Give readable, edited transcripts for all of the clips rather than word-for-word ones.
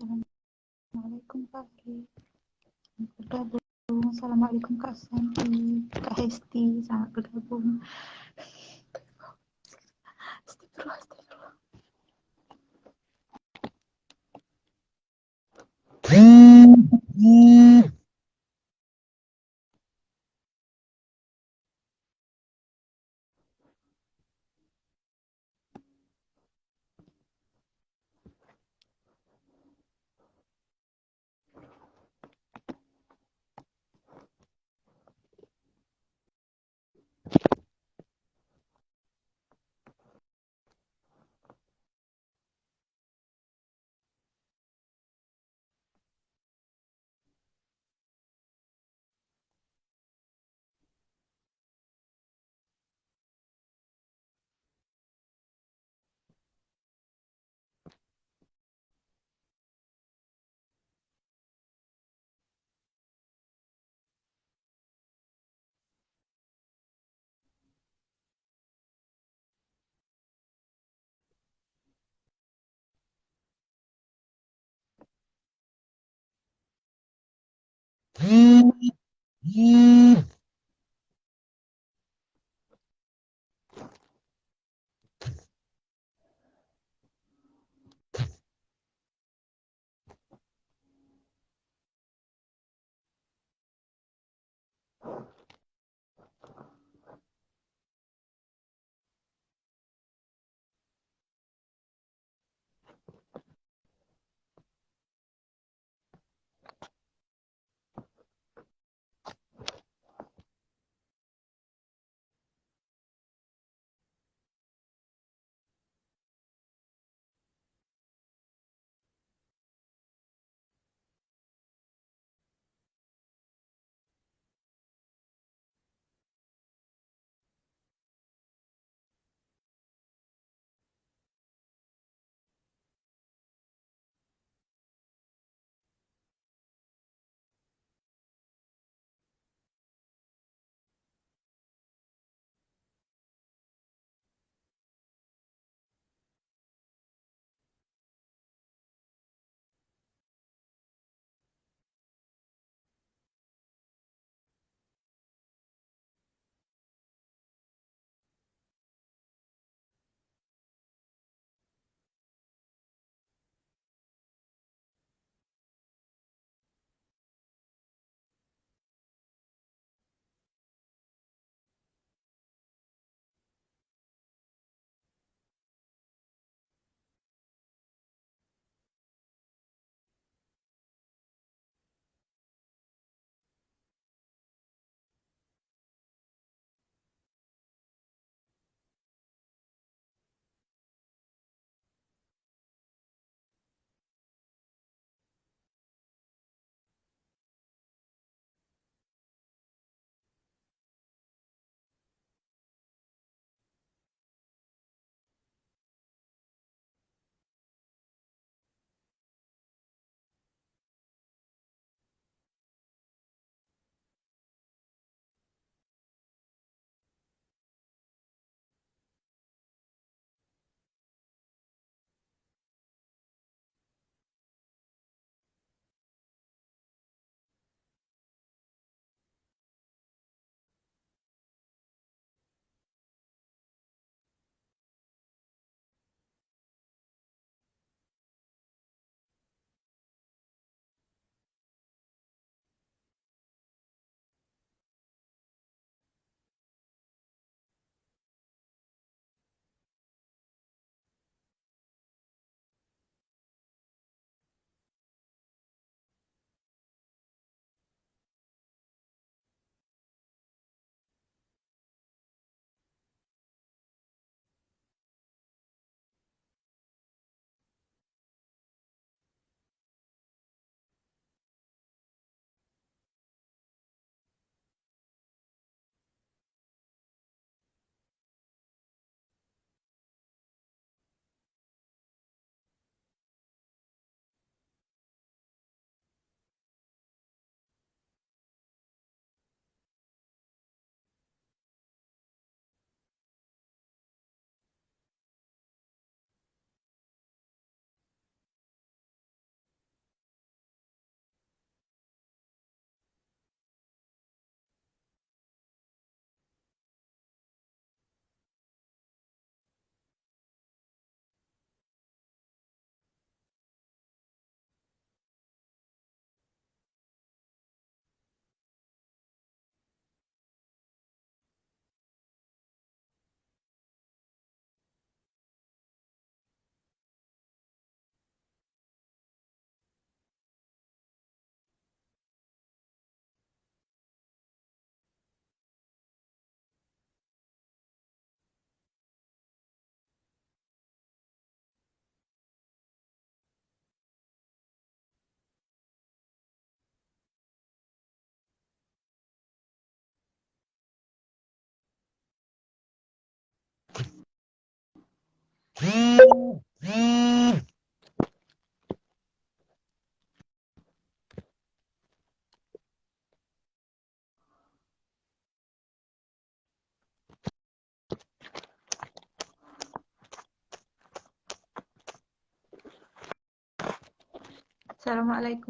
Assalamualaikum Kak Ari. Bergabung. Assalamualaikum Kak Santi, Kak Hesti, sangat bergabung. Astagfirullah. Assalamualaikum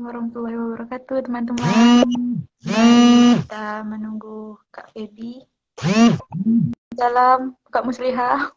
warahmatullahi wabarakatuh, teman-teman. Kita menunggu Kak Feby. Salam, Kak Musliha.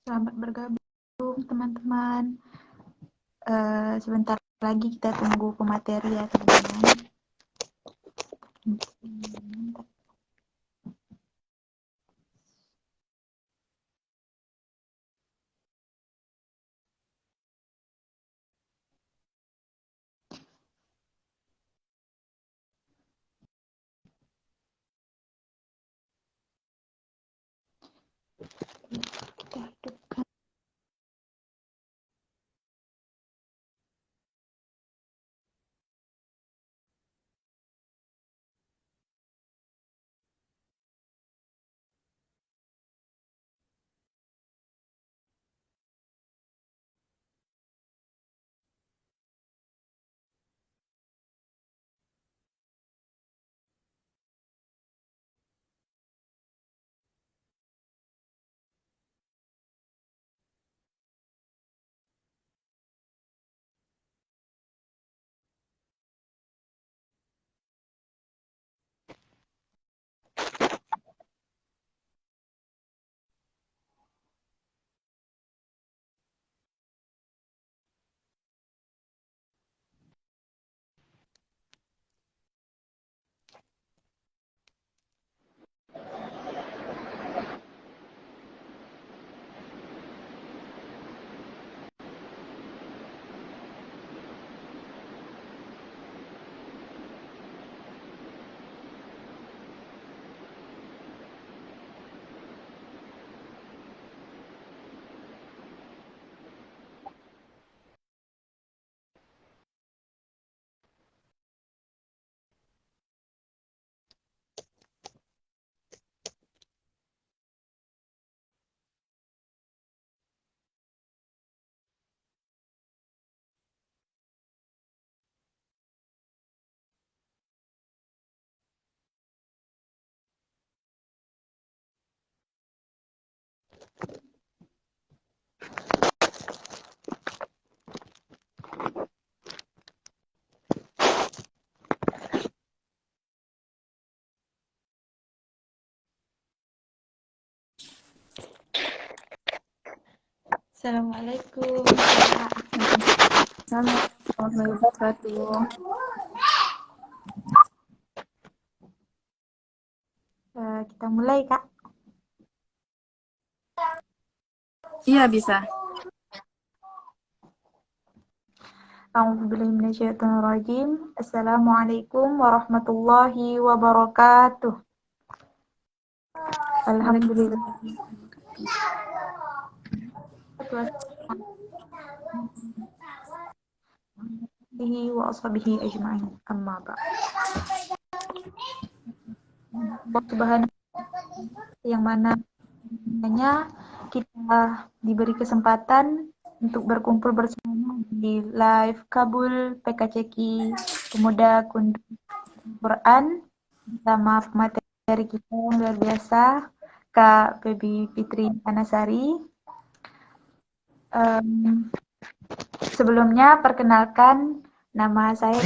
Selamat bergabung, teman-teman. Sebentar lagi kita tunggu pemateri ya, teman-teman. Kita hidupkan. Assalamualaikum Kak. Waalaikumsalam warahmatullahi wabarakatuh. Kita mulai Kak. Iya, bisa. A'udzubillahiminasyaitonirrajim. Assalamualaikum warahmatullahi wabarakatuh. Alhamdulillah. Waalaikumsalam. Wa ashabihi ajma'in. Amma ba'd. Allah Subhanahu yang mana kita diberi kesempatan untuk berkumpul bersama di live Kabul PKCK Pemuda Kundur Quran bersama materi kita yang luar biasa Kak Baby Fitri Anasari. Sebelumnya perkenalkan nama saya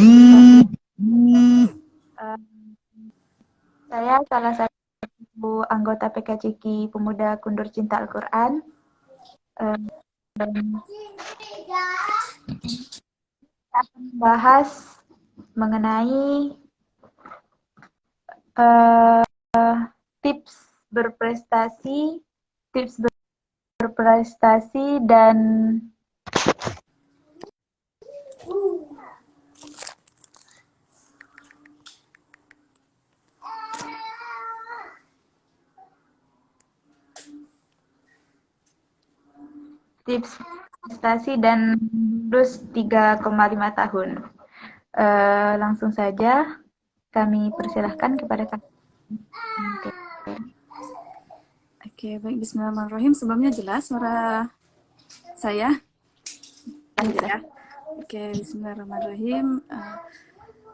saya salah satu anggota PKCK Pemuda Kundur Cinta Al-Quran. Kita akan membahas mengenai tips berprestasi dan tips prestasi dan lulus 3,5 tahun. Langsung saja kami persilahkan kepada Kak. Oke, baik. Bismillahirrahmanirrahim. Sebelumnya jelas suara saya? Ya. Oke, bismillahirrahmanirrahim.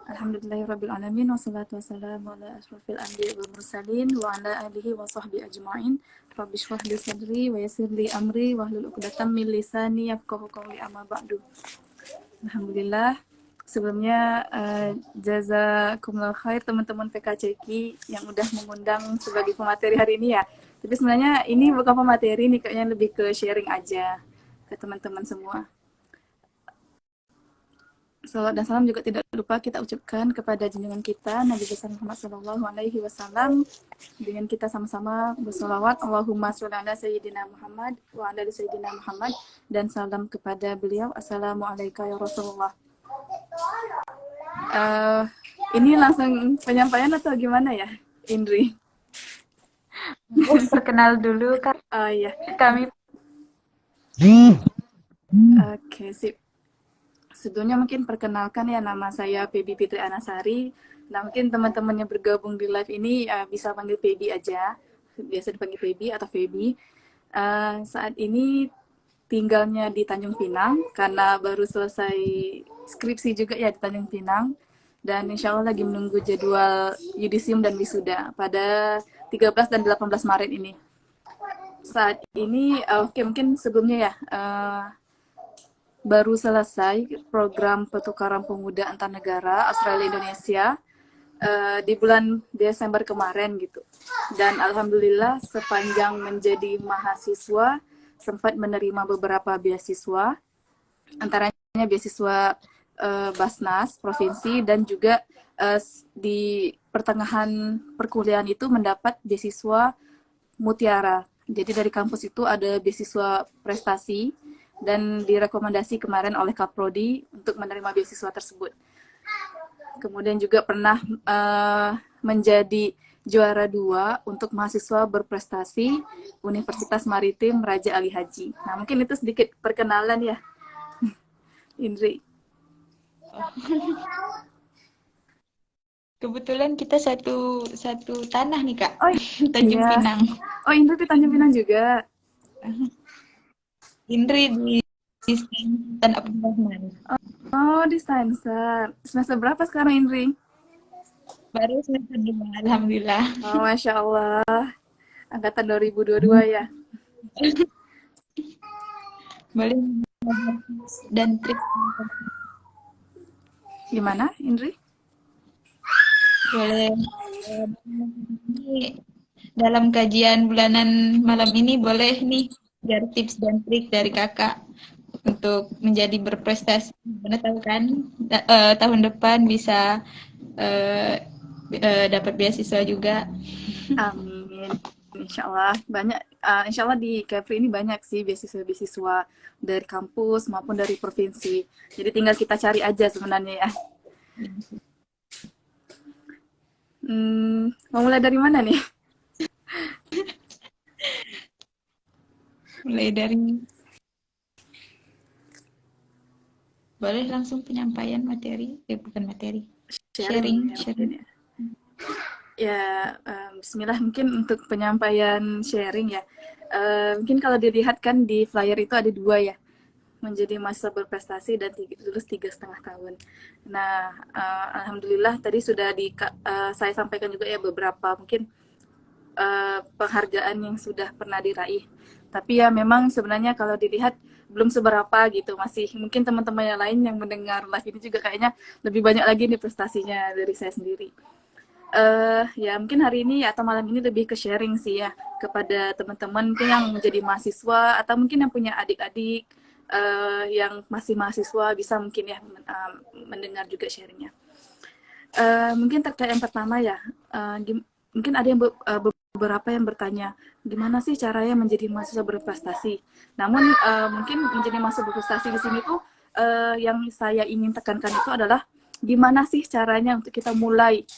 Alhamdulillahirrabbilalamin. Wassalatu wassalamu ala ashrafil anbiya wal mursalin wa ala alihi wa sahbihi ajma'in. Rabbi shrah li sadri wa yassir li amri wahlul 'uqdatam min lisani yafqahu qawli amma ba'du. Alhamdulillah. Sebelumnya jazakumullah khair teman-teman PKCK yang udah mengundang sebagai pemateri hari ini ya. Tapi sebenarnya ini bukan pemateri nih, kayaknya lebih ke sharing aja ke teman-teman semua. Salawat dan salam juga tidak lupa kita ucapkan kepada junjungan kita Nabi besar Muhammad SAW. Dengan kita sama-sama bersolawat Allahumma sholli ala sayyidina Muhammad wa ala sayyidina Muhammad, dan salam kepada beliau. Assalamualaikum ya Rasulullah. Ini langsung penyampaian atau gimana ya, Indri? Perkenal dulu Kak. Oh iya. Kami Oke, sip. Sebelumnya mungkin perkenalkan ya, nama saya Baby Fitri Anasari. Nah, mungkin teman-teman yang bergabung di live ini bisa panggil Baby aja. Biasa dipanggil Baby atau Baby. Saat ini tinggalnya di Tanjung Pinang karena baru selesai skripsi juga ya di Tanjung Pinang, dan insya Allah lagi menunggu jadwal yudisium dan wisuda pada 13 dan 18 Maret ini. Saat ini mungkin sebelumnya ya, baru selesai program pertukaran pemuda antar negara Australia Indonesia di bulan Desember kemarin gitu. Dan alhamdulillah sepanjang menjadi mahasiswa sempat menerima beberapa beasiswa, antaranya beasiswa Basnas provinsi, dan juga di pertengahan perkuliahan itu mendapat beasiswa Mutiara. Jadi dari kampus itu ada beasiswa prestasi dan direkomendasi kemarin oleh Kaprodi untuk menerima beasiswa tersebut. Kemudian juga pernah menjadi juara 2 untuk mahasiswa berprestasi Universitas Maritim Raja Ali Haji. Nah, mungkin itu sedikit perkenalan ya, Indri. kebetulan kita satu tanah nih Kak. Oh Tanjung iya. Pinang. Oh, Indri di Tanjung Pinang juga. Indri di Sultan Abdurrahman. Oh, di Stanser. Semester berapa sekarang, Indri? Baru semester 2, alhamdulillah. Oh, Masya Allah. Angkatan 2022 ya. Boleh dan trik. Gimana, Indri? Boleh. Ini dalam kajian bulanan malam ini boleh nih biar tips dan trik dari kakak untuk menjadi berprestasi. Mana tahu kan tahun depan bisa eh, dapat beasiswa juga. Amin. Insya Allah banyak, insya Allah di Kepri ini banyak sih beasiswa-beasiswa dari kampus maupun dari provinsi. Jadi tinggal kita cari aja sebenarnya ya. Mau mulai dari mana nih? Mulai dari boleh langsung penyampaian materi, bukan materi, Sharing sharing, ya mungkin sharing. ya. Ya, Bismillah mungkin untuk penyampaian sharing ya. Mungkin kalau dilihat kan di flyer itu ada 2 ya, menjadi mahasiswa berprestasi dan lulus 3,5 tahun. Nah, alhamdulillah tadi sudah saya sampaikan juga ya beberapa mungkin penghargaan yang sudah pernah diraih. Tapi ya memang sebenarnya kalau dilihat belum seberapa gitu, masih mungkin teman-teman yang lain yang mendengar live ini juga kayaknya lebih banyak lagi nih prestasinya dari saya sendiri. Ya mungkin hari ini atau malam ini lebih ke sharing sih ya kepada teman-teman mungkin yang menjadi mahasiswa atau mungkin yang punya adik-adik yang masih mahasiswa bisa mungkin ya mendengar juga sharingnya. Mungkin terkait yang pertama ya, mungkin ada yang beberapa yang bertanya, gimana sih caranya menjadi mahasiswa berprestasi? Namun mungkin menjadi mahasiswa berprestasi di sini tuh yang saya ingin tekankan itu adalah gimana sih caranya untuk kita mulai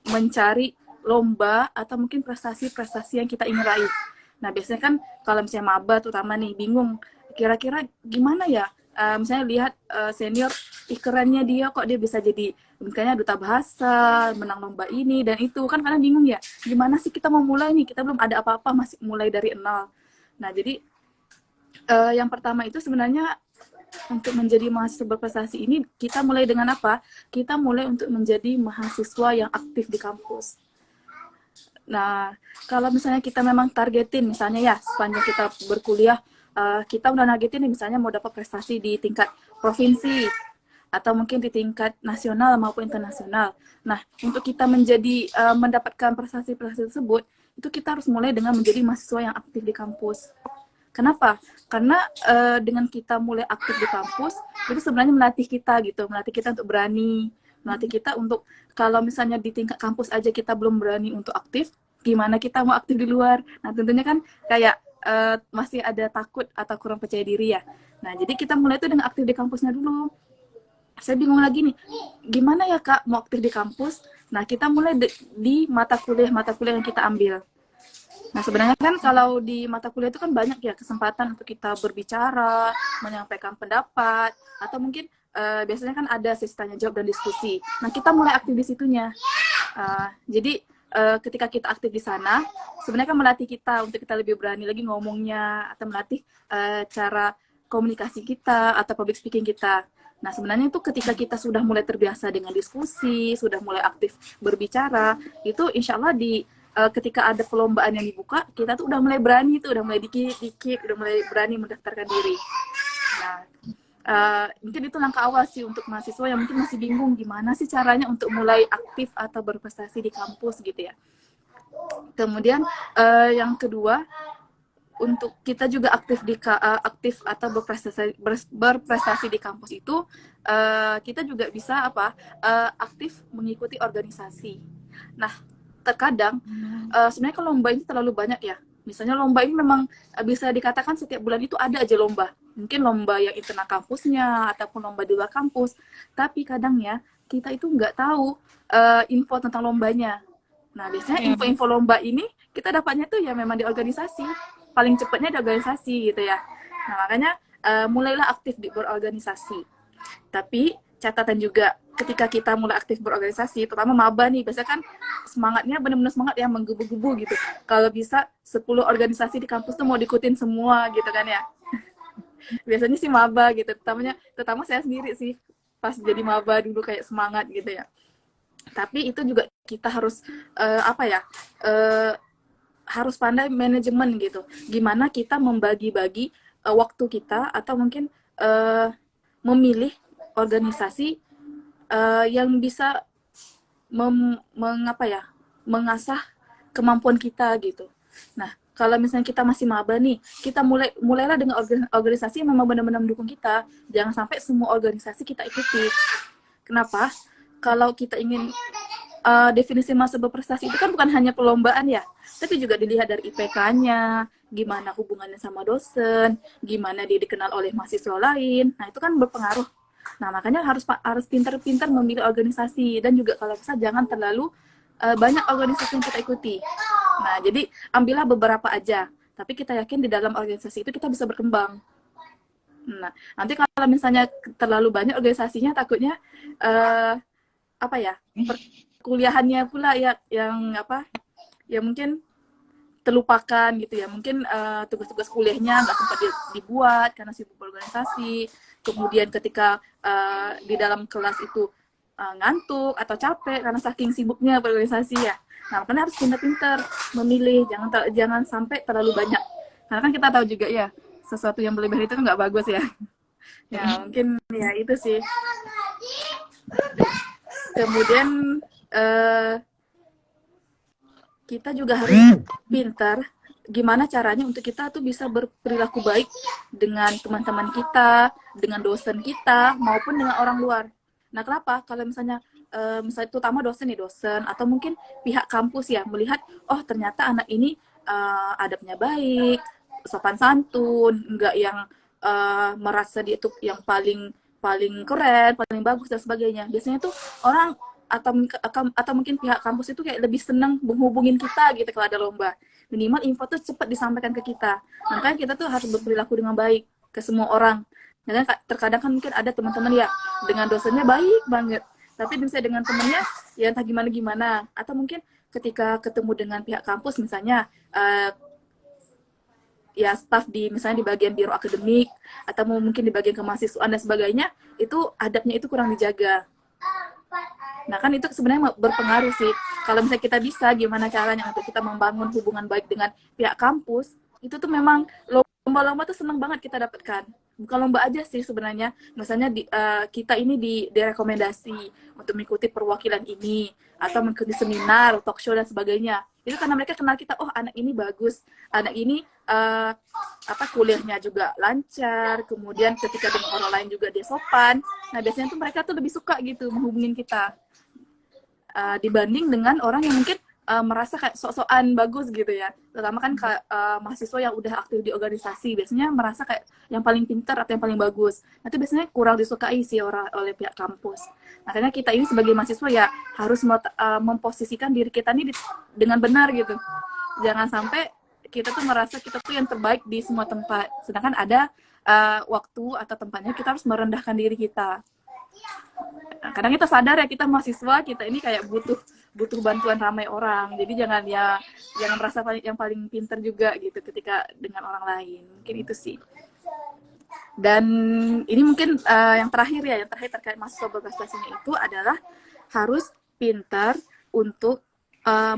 mencari lomba atau mungkin prestasi-prestasi yang kita ingin raih. Nah, biasanya kan kalau misalnya maba terutama nih bingung, kira-kira gimana ya? Misalnya lihat senior, kerennya dia kok dia bisa jadi misalnya duta bahasa, menang lomba ini dan itu kan kadang bingung ya. Gimana sih kita mau mulai nih? Kita belum ada apa-apa, masih mulai dari nol. Nah, jadi yang pertama itu sebenarnya untuk menjadi mahasiswa berprestasi ini kita mulai dengan apa? Kita mulai untuk menjadi mahasiswa yang aktif di kampus. Nah, kalau misalnya kita memang targetin, misalnya ya sepanjang kita berkuliah, kita udah nargetin nih misalnya mau dapat prestasi di tingkat provinsi atau mungkin di tingkat nasional maupun internasional. Nah, untuk kita mendapatkan prestasi-prestasi tersebut, itu kita harus mulai dengan menjadi mahasiswa yang aktif di kampus. Kenapa? Karena dengan kita mulai aktif di kampus, itu sebenarnya melatih kita untuk berani, melatih kita untuk kalau misalnya di tingkat kampus aja kita belum berani untuk aktif, gimana kita mau aktif di luar? Nah, tentunya kan kayak masih ada takut atau kurang percaya diri ya. Nah, jadi kita mulai itu dengan aktif di kampusnya dulu. Saya bingung lagi nih, gimana ya Kak mau aktif di kampus? Nah, kita mulai di mata kuliah yang kita ambil. Nah, sebenarnya kan kalau di mata kuliah itu kan banyak ya kesempatan untuk kita berbicara, menyampaikan pendapat, atau mungkin biasanya kan ada sesi tanya jawab dan diskusi. Nah, kita mulai aktif di situnya. Jadi ketika kita aktif di sana, sebenarnya kan melatih kita untuk kita lebih berani lagi ngomongnya, atau melatih cara komunikasi kita atau public speaking kita. Nah, sebenarnya itu ketika kita sudah mulai terbiasa dengan diskusi, sudah mulai aktif berbicara, itu insya Allah ketika ada perlombaan yang dibuka, kita tuh udah mulai berani tuh, udah mulai dikit-dikit, udah mulai berani mendaftarkan diri. Nah, mungkin itu langkah awal sih untuk mahasiswa yang mungkin masih bingung gimana sih caranya untuk mulai aktif atau berprestasi di kampus gitu ya. Kemudian yang kedua, untuk kita juga aktif atau berprestasi di kampus itu kita juga bisa aktif mengikuti organisasi. Nah, terkadang sebenarnya kalau lomba ini terlalu banyak ya. Misalnya lomba ini memang bisa dikatakan setiap bulan itu ada aja lomba. Mungkin lomba yang internal kampusnya ataupun lomba di luar kampus. Tapi kadang ya kita itu nggak tahu info tentang lombanya. Nah, biasanya info-info lomba ini kita dapatnya tuh ya memang di organisasi. Paling cepatnya di organisasi gitu ya. Nah, makanya mulailah aktif di berorganisasi. Tapi catatan juga ketika kita mulai aktif berorganisasi, terutama maba nih, biasanya kan semangatnya benar-benar semangat ya, menggebu-gebu gitu. Kalau bisa 10 organisasi di kampus tuh mau diikutin semua gitu kan ya. Biasanya sih maba gitu, terutama saya sendiri sih pas jadi maba dulu kayak semangat gitu ya. Tapi itu juga kita harus harus pandai manajemen gitu. Gimana kita membagi-bagi waktu kita atau mungkin memilih organisasi yang bisa mengasah kemampuan kita gitu. Nah, kalau misalnya kita masih maba nih, kita mulailah dengan organisasi yang memang benar-benar mendukung kita. Jangan sampai semua organisasi kita ikuti. Kenapa? Kalau kita ingin definisi masa berprestasi itu kan bukan hanya perlombaan ya, tapi juga dilihat dari IPK-nya, gimana hubungannya sama dosen, gimana dia dikenal oleh mahasiswa lain. Nah, itu kan berpengaruh. Nah, makanya harus pintar-pintar memilih organisasi, dan juga kalau bisa jangan terlalu banyak organisasi yang kita ikuti. Nah, jadi ambillah beberapa aja, tapi kita yakin di dalam organisasi itu kita bisa berkembang. Nah, nanti kalau misalnya terlalu banyak organisasinya, takutnya apa ya, perkuliahannya pula ya yang apa, ya mungkin terlupakan gitu ya, mungkin tugas-tugas kuliahnya nggak sempat dibuat karena sibuk organisasi. Kemudian ketika di dalam kelas itu ngantuk atau capek karena saking sibuknya berorganisasi ya. Nah, makanya harus pintar-pintar memilih, jangan sampai terlalu banyak, karena kan kita tahu juga ya, sesuatu yang berlebihan itu nggak bagus ya. Ya mungkin ya itu sih. Kemudian kita juga harus pintar gimana caranya untuk kita tuh bisa berperilaku baik dengan teman-teman kita, dengan dosen kita, maupun dengan orang luar. Nah, kenapa? Kalau misalnya terutama dosen nih, dosen atau mungkin pihak kampus ya melihat, oh ternyata anak ini adabnya baik, sopan santun, enggak yang merasa dia itu yang paling keren, paling bagus dan sebagainya. Biasanya tuh orang atau mungkin pihak kampus itu kayak lebih senang menghubungin kita gitu kalau ada lomba. Minimal info tuh cepat disampaikan ke kita. Makanya kita tuh harus berperilaku dengan baik ke semua orang. Dan terkadang kan mungkin ada teman-teman ya dengan dosennya baik banget, tapi misalnya dengan temennya ya entah gimana. Atau mungkin ketika ketemu dengan pihak kampus misalnya ya staf misalnya di bagian biro akademik atau mungkin di bagian kemahasiswaan dan sebagainya, itu adabnya itu kurang dijaga. Nah, kan itu sebenarnya berpengaruh sih. Kalau misalnya kita bisa, gimana caranya untuk kita membangun hubungan baik dengan pihak kampus, itu tuh memang lomba-lomba tuh senang banget kita dapatkan. Bukan lomba aja sih sebenarnya. Misalnya kita ini direkomendasi untuk mengikuti perwakilan ini, atau mengikuti seminar, talk show, dan sebagainya. Itu karena mereka kenal kita, oh anak ini bagus, anak ini kuliahnya juga lancar, kemudian ketika dengan orang lain juga dia sopan. Nah, biasanya tuh mereka tuh lebih suka gitu menghubungin kita. Dibanding dengan orang yang mungkin merasa kayak sok-sokan bagus gitu ya. Terutama kan mahasiswa yang udah aktif di organisasi biasanya merasa kayak yang paling pintar atau yang paling bagus. Nanti biasanya kurang disukai sih oleh pihak kampus. Makanya kita ini sebagai mahasiswa ya harus memposisikan diri kita ini dengan benar gitu. Jangan sampai kita tuh merasa kita tuh yang terbaik di semua tempat. Sedangkan ada waktu atau tempatnya kita harus merendahkan diri kita. Kadang kita sadar ya, kita mahasiswa, kita ini kayak butuh bantuan ramai orang. Jadi jangan merasa yang paling pintar juga gitu ketika dengan orang lain. Mungkin itu sih. Dan ini mungkin yang terakhir terkait mahasiswa berprestasinya itu adalah harus pintar untuk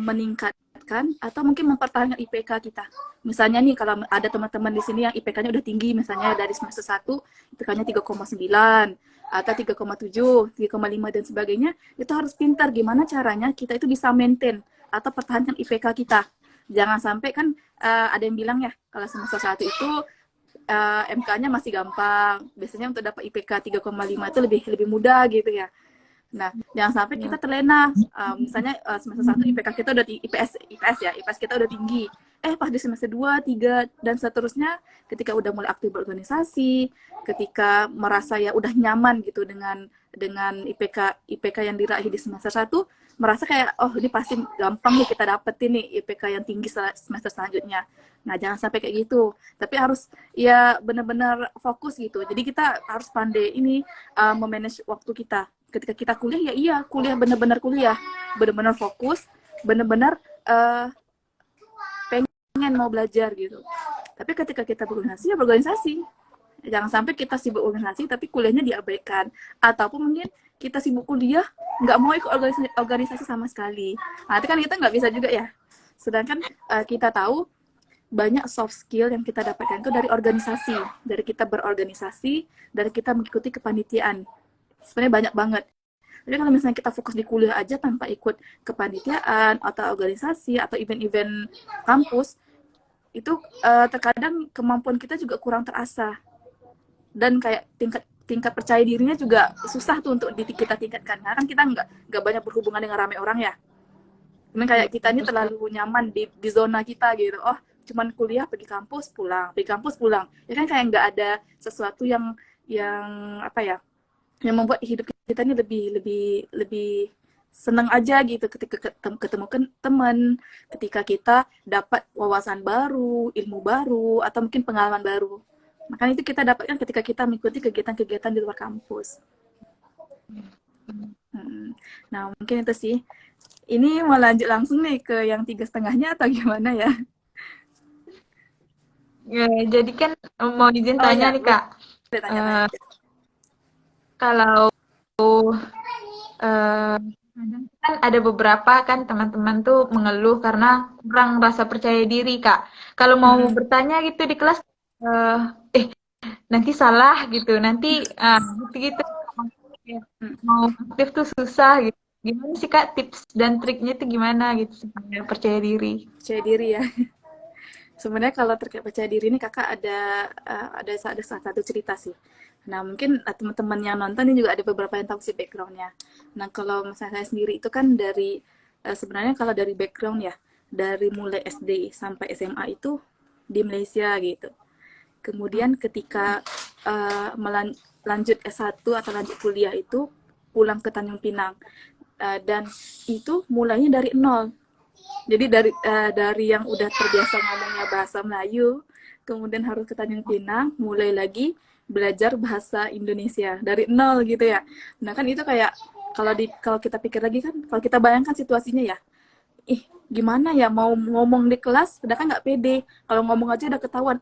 meningkatkan atau mungkin mempertahankan IPK kita. Misalnya nih, kalau ada teman-teman di sini yang IPK-nya udah tinggi, misalnya dari semester 1 IPK-nya 3,9 atau 3,7, 3,5 dan sebagainya, itu harus pintar gimana caranya kita itu bisa maintain atau pertahankan IPK kita. Jangan sampai kan ada yang bilang ya, kalau semester 1 itu MK-nya masih gampang. Biasanya untuk dapat IPK 3,5 itu lebih mudah gitu ya. Nah, jangan sampai kita terlena. Misalnya semester 1 IPK kita udah IPS kita udah tinggi. Pas di semester 2, 3 dan seterusnya, ketika udah mulai aktif berorganisasi, ketika merasa ya udah nyaman gitu dengan IPK yang diraih di semester 1, merasa kayak oh ini pasti gampang nih kita dapetin nih IPK yang tinggi semester selanjutnya. Nah, jangan sampai kayak gitu. Tapi harus ya benar-benar fokus gitu. Jadi kita harus pandai ini memanage waktu kita. Ketika kita kuliah ya iya, kuliah benar-benar kuliah, benar-benar fokus, benar-benar pengen mau belajar gitu. Tapi ketika kita berorganisasi ya berorganisasi. Jangan sampai kita sibuk organisasi tapi kuliahnya diabaikan, ataupun mungkin kita sibuk kuliah nggak mau ikut organisasi sama sekali. Nah, itu kan kita nggak bisa juga ya. Sedangkan kita tahu banyak soft skill yang kita dapatkan itu dari organisasi, dari kita berorganisasi, dari kita mengikuti kepanitiaan. Sebenarnya banyak banget. Jadi kalau misalnya kita fokus di kuliah aja tanpa ikut kepanitiaan atau organisasi atau event-event kampus, itu terkadang kemampuan kita juga kurang terasah, dan kayak tingkat percaya dirinya juga susah tuh untuk kita tingkatkan. Karena kan kita nggak banyak berhubungan dengan ramai orang ya. Cuman kayak kita ini terlalu nyaman di zona kita gitu. Oh, cuman kuliah, pergi kampus pulang. Ya kan kayak nggak ada sesuatu yang apa ya, yang membuat hidup kita ini lebih lebih lebih senang aja gitu ketika ketemu teman, ketika kita dapat wawasan baru, ilmu baru, atau mungkin pengalaman baru. Makanya itu kita dapatkan ketika kita mengikuti kegiatan-kegiatan di luar kampus. Nah, mungkin itu sih. Ini mau lanjut langsung nih ke yang 3,5-nya atau gimana ya? Ya, jadi kan mau izin Oh tanya ya, nih Kak. boleh tanya-tanya. Eh, kalau eh, kadang kan ada beberapa kan teman-teman tuh mengeluh karena kurang rasa percaya diri Kak. Kalau mau bertanya gitu di kelas, eh, eh nanti salah gitu, nanti gitu-gitu. Mau aktif tuh susah gitu. Gimana sih Kak tips dan triknya tuh gimana gitu supaya percaya diri? Percaya diri ya. Sebenarnya kalau terkait percaya diri ini kakak ada salah satu cerita sih. Nah mungkin teman-teman yang nonton ini juga ada beberapa yang tahu sih backgroundnya. Nah kalau misalnya saya sendiri itu kan dari sebenarnya kalau dari background ya, dari mulai SD sampai SMA itu di Malaysia gitu. Kemudian ketika lanjut S1 atau lanjut kuliah itu pulang ke Tanjung Pinang. Dan itu mulainya dari nol. Jadi dari yang udah terbiasa ngomongnya bahasa Melayu, kemudian harus ke Tanjung Pinang, mulai lagi belajar bahasa Indonesia dari nol gitu ya. Nah kan itu kayak kalau kita pikir lagi kan, kalau kita bayangkan situasinya ya, gimana ya mau ngomong di kelas, udah kan nggak pede. Kalau ngomong aja udah ketahuan,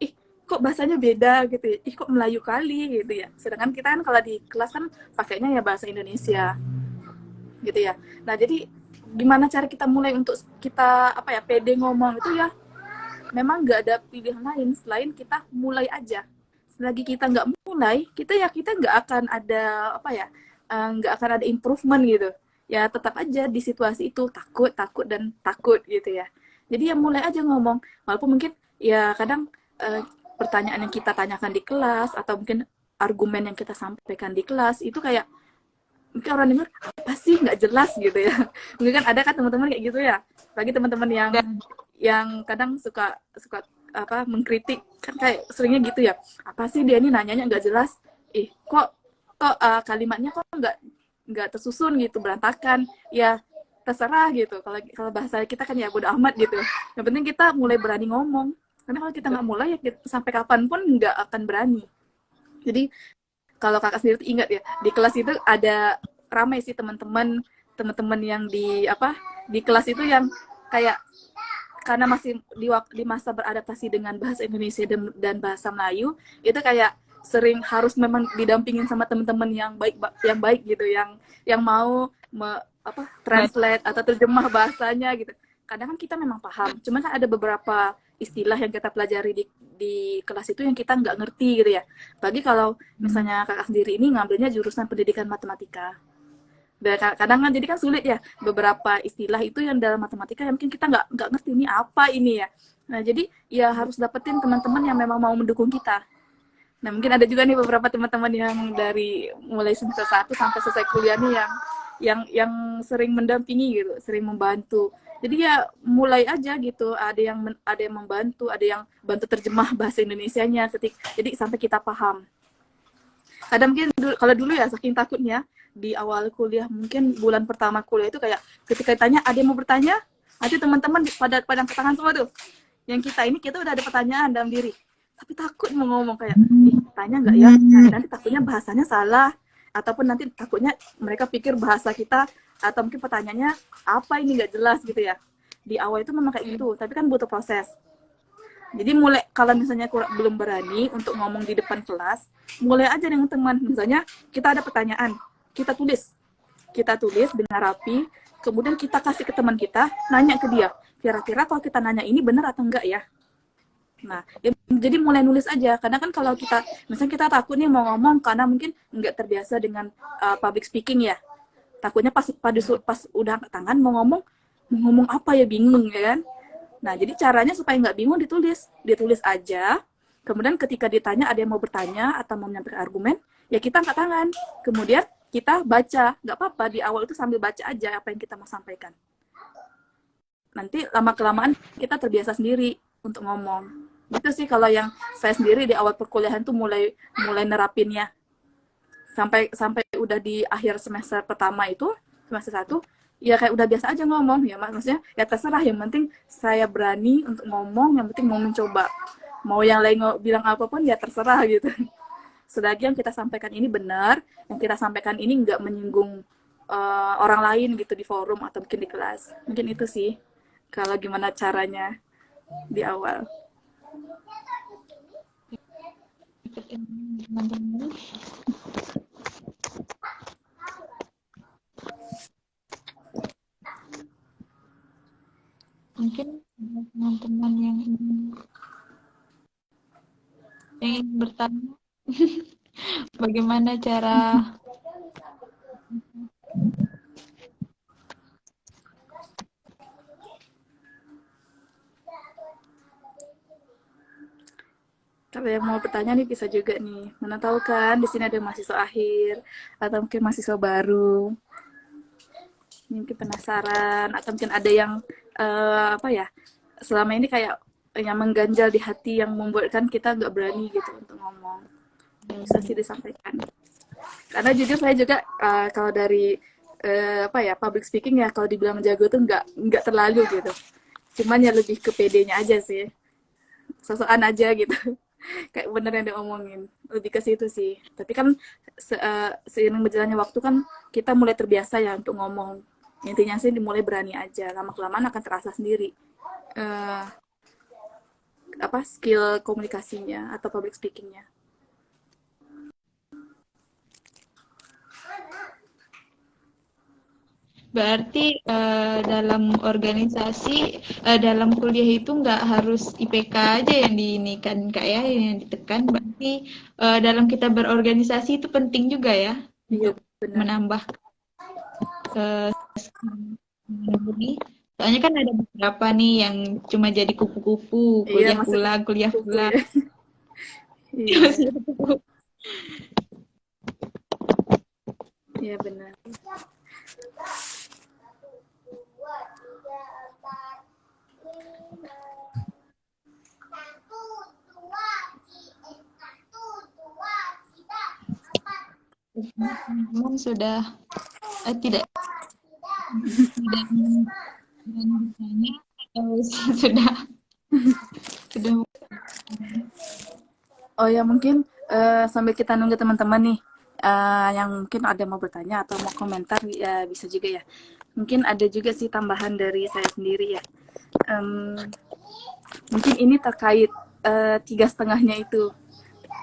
kok bahasanya beda gitu ya, kok Melayu kali gitu ya. Sedangkan kita kan kalau di kelas kan pakainya ya bahasa Indonesia gitu ya. Nah jadi gimana cara kita mulai untuk kita apa ya pede ngomong itu ya, memang nggak ada pilihan lain selain kita mulai aja. Selagi kita nggak mulai, kita nggak akan ada apa ya, nggak akan ada improvement gitu. Ya tetap aja di situasi itu takut, takut dan takut gitu ya. Jadi ya mulai aja ngomong, walaupun mungkin ya kadang pertanyaan yang kita tanyakan di kelas atau mungkin argumen yang kita sampaikan di kelas itu kayak mungkin orang dengar apa sih nggak jelas gitu ya. Mungkin kan ada kan teman-teman kayak gitu ya, bagi teman-teman Dan yang kadang suka suka apa mengkritik kan kayak seringnya gitu ya, apa sih dia ini nanyanya nggak jelas, kok kok kalimatnya kok nggak tersusun gitu, berantakan ya. Terserah gitu, kalau kalau bahasa kita kan ya bodo amat gitu, yang penting kita mulai berani ngomong, karena kalau kita nggak mulai ya sampai kapanpun nggak akan berani. Jadi kalau kakak sendiri tuh ingat ya, di kelas itu ada ramai sih teman-teman yang di apa di kelas itu yang kayak karena masih di masa beradaptasi dengan bahasa Indonesia dan bahasa Melayu, itu kayak sering harus memang didampingin sama teman-teman yang baik gitu, yang mau translate atau terjemah bahasanya gitu. Kadang kan kita memang paham, cuma kan ada beberapa istilah yang kita pelajari di kelas itu yang kita nggak ngerti gitu ya. Bagi kalau misalnya kakak sendiri ini ngambilnya jurusan pendidikan matematika. Dan kadang kan jadi kan sulit ya, beberapa istilah itu yang dalam matematika yang mungkin kita nggak ngerti ini apa ini ya. Nah jadi ya harus dapetin teman-teman yang memang mau mendukung kita. Nah mungkin ada juga nih beberapa teman-teman yang dari mulai semester 1 sampai selesai kuliah nih yang sering mendampingi gitu, sering membantu. Jadi ya mulai aja gitu, ada yang membantu, ada yang bantu terjemah bahasa Indonesianya jadi sampai kita paham. Kadang mungkin kalau dulu ya saking takutnya di awal kuliah, mungkin bulan pertama kuliah itu kayak ketika ditanya ada yang mau bertanya, nanti teman-teman pada angkat tangan semua tuh. Yang kita udah ada pertanyaan dalam diri, tapi takut mau ngomong kayak, tanya nggak ya? Nanti takutnya bahasanya salah, ataupun nanti takutnya mereka pikir bahasa kita atau mungkin pertanyaannya apa ini nggak jelas gitu ya. Di awal itu memang kayak gitu, tapi kan butuh proses. Jadi mulai kalau misalnya belum berani untuk ngomong di depan kelas, mulai aja dengan teman. Misalnya kita ada pertanyaan, kita tulis dengan rapi, kemudian kita kasih ke teman kita, nanya ke dia, kira-kira kalau kita nanya ini benar atau enggak ya. Nah, jadi mulai nulis aja, karena kan kalau kita, misalnya kita takut nih mau ngomong karena mungkin nggak terbiasa dengan public speaking ya, takutnya pas udah angkat tangan mau ngomong apa ya, bingung ya kan. Nah, jadi caranya supaya nggak bingung ditulis aja. Kemudian ketika ditanya ada yang mau bertanya atau mau menyampaikan argumen, ya kita angkat tangan. Kemudian kita baca, nggak apa-apa di awal itu sambil baca aja apa yang kita mau sampaikan. Nanti lama-kelamaan kita terbiasa sendiri untuk ngomong. Gitu sih kalau yang saya sendiri di awal perkuliahan tuh mulai nerapinnya. Sampai udah di akhir semester pertama itu, semester 1, ya kayak udah biasa aja ngomong ya, maksudnya ya terserah, yang penting saya berani untuk ngomong, yang penting mau mencoba. Mau yang lain bilang apapun ya terserah gitu. Selagi yang kita sampaikan ini benar, yang kita sampaikan ini nggak menyinggung orang lain gitu di forum atau mungkin di kelas. Mungkin itu sih kalau gimana caranya di awal. Teman-teman. Mungkin teman-teman yang ingin bertanya bagaimana cara Kalau yang mau bertanya nih bisa juga nih. Mana tahu kan di sini ada mahasiswa akhir atau mungkin mahasiswa baru. Mungkin penasaran atau mungkin ada yang apa ya? Selama ini kayak yang mengganjal di hati yang membuatkan kita nggak berani gitu untuk ngomong. Bisa sih disampaikan. Karena jujur saya juga kalau dari apa ya, public speaking ya, kalau dibilang jago tuh nggak terlalu gitu. Cuman ya lebih ke PD-nya aja sih. Sosokan aja gitu. Kayak bener yang diomongin, lebih ke situ sih. Tapi kan seiring berjalannya waktu kan kita mulai terbiasa ya untuk ngomong. Intinya sih dimulai berani aja, lama kelamaan akan terasa sendiri apa skill komunikasinya atau public speakingnya. berarti dalam organisasi dalam kuliah itu nggak harus IPK aja yang diinikan Kak ya, yang ditekan. Berarti dalam kita berorganisasi itu penting juga ya Iya, untuk benar. menambah ini. Soalnya kan ada beberapa nih yang cuma jadi kupu-kupu, Iya, kuliah maksudnya pulang, kuliah kupu pulang. ya. Iya, iya benar. Teman sudah tidak bertanya atau sudah sudah Oh ya mungkin sambil kita nunggu teman-teman nih yang mungkin ada mau bertanya atau mau komentar ya bisa juga ya. Mungkin ada juga sih tambahan dari saya sendiri ya. Mungkin ini terkait 3,5-nya itu.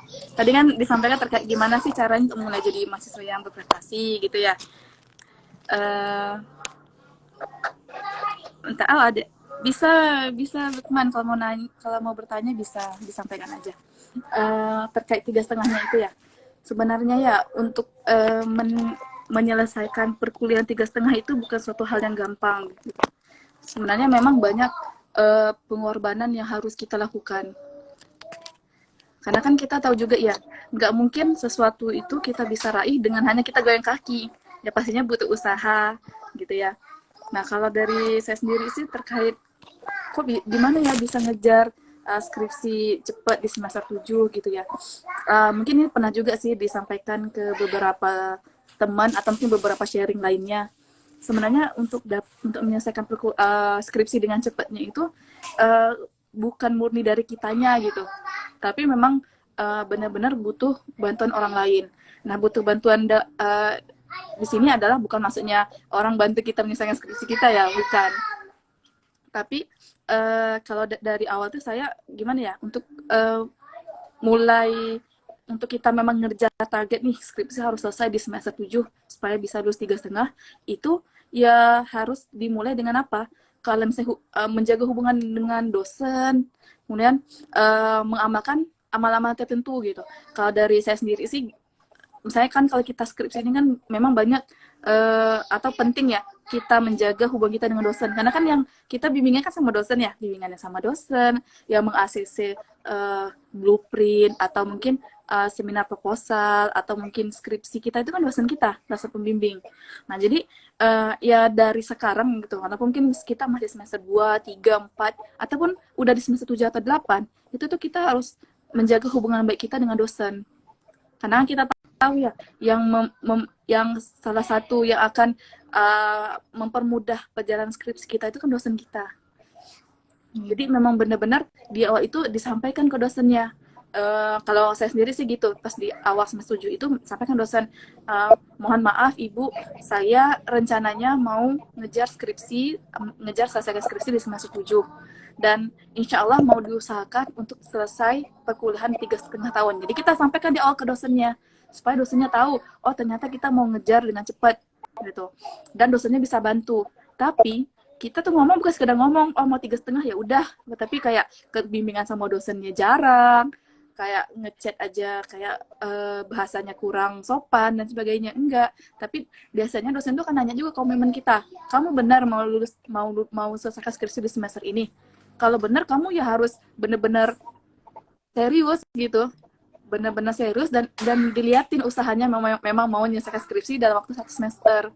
Tadi kan disampaikan terkait gimana sih caranya untuk mulai jadi mahasiswa yang berprestasi gitu ya. Entah ada bisa bisa Lukman kalau mau nanya, kalau mau bertanya bisa disampaikan aja. Terkait 3,5-nya itu ya. Sebenarnya ya untuk menyelesaikan perkuliahan 3,5 itu bukan suatu hal yang gampang. Sebenarnya memang banyak pengorbanan yang harus kita lakukan. Karena kan kita tahu juga ya, nggak mungkin sesuatu itu kita bisa raih dengan hanya kita goyang kaki. Ya pastinya butuh usaha gitu ya. Nah kalau dari saya sendiri sih terkait kok gimana ya bisa ngejar skripsi cepat di semester 7 gitu ya. Mungkin ini pernah juga sih disampaikan ke beberapa teman atau mungkin beberapa sharing lainnya. Sebenarnya untuk menyelesaikan skripsi dengan cepatnya itu bukan murni dari kitanya gitu. Tapi memang benar-benar butuh bantuan orang lain. Nah, butuh bantuan di sini adalah bukan maksudnya orang bantu kita menyelesaikan skripsi kita ya, bukan. Tapi kalau dari awal tuh saya gimana ya untuk mulai untuk kita memang ngerja target nih skripsi harus selesai di semester 7 supaya bisa lulus 3,5 itu ya harus dimulai dengan apa? Kalau misalnya menjaga hubungan dengan dosen, kemudian mengamalkan amal-amal tertentu gitu. Kalau dari saya sendiri sih, misalnya kan kalau kita skripsi ini kan memang banyak atau penting ya kita menjaga hubungan kita dengan dosen, karena kan yang kita bimbingan kan sama dosen ya, bimbingannya sama dosen yang meng-ACC blueprint atau mungkin seminar proposal atau mungkin skripsi kita itu kan dosen kita, dosen pembimbing. Nah jadi ya dari sekarang gitu, walaupun mungkin kita masih semester 2, 3, 4 ataupun udah di semester 7 atau 8, itu tuh kita harus menjaga hubungan baik kita dengan dosen, karena kita tahu ya yang salah satu yang akan mempermudah perjalanan skripsi kita itu kan dosen kita. Jadi memang benar-benar di awal itu disampaikan ke dosennya. Kalau saya sendiri sih gitu, pas di awal semester 7 itu sampaikan dosen, mohon maaf Ibu, saya rencananya mau ngejar selesaikan skripsi di semester 7. Dan insya Allah mau diusahakan untuk selesai perkuliahan 3,5 tahun. Jadi kita sampaikan di awal ke dosennya, supaya dosennya tahu, oh ternyata kita mau ngejar dengan cepat gitu, dan dosennya bisa bantu. Tapi kita tuh ngomong bukan sekedar ngomong, oh mau 3,5 ya udah, tapi kayak kebimbingan sama dosennya jarang, kayak ngechat aja kayak bahasanya kurang sopan dan sebagainya, enggak. Tapi biasanya dosen tuh kan nanya juga komitmen kita, kamu benar mau lulus, mau selesai skripsi di semester ini? Kalau benar kamu ya harus benar-benar serius gitu, benar-benar serius dan diliatin usahanya memang mau menyelesaikan skripsi dalam waktu 1 semester.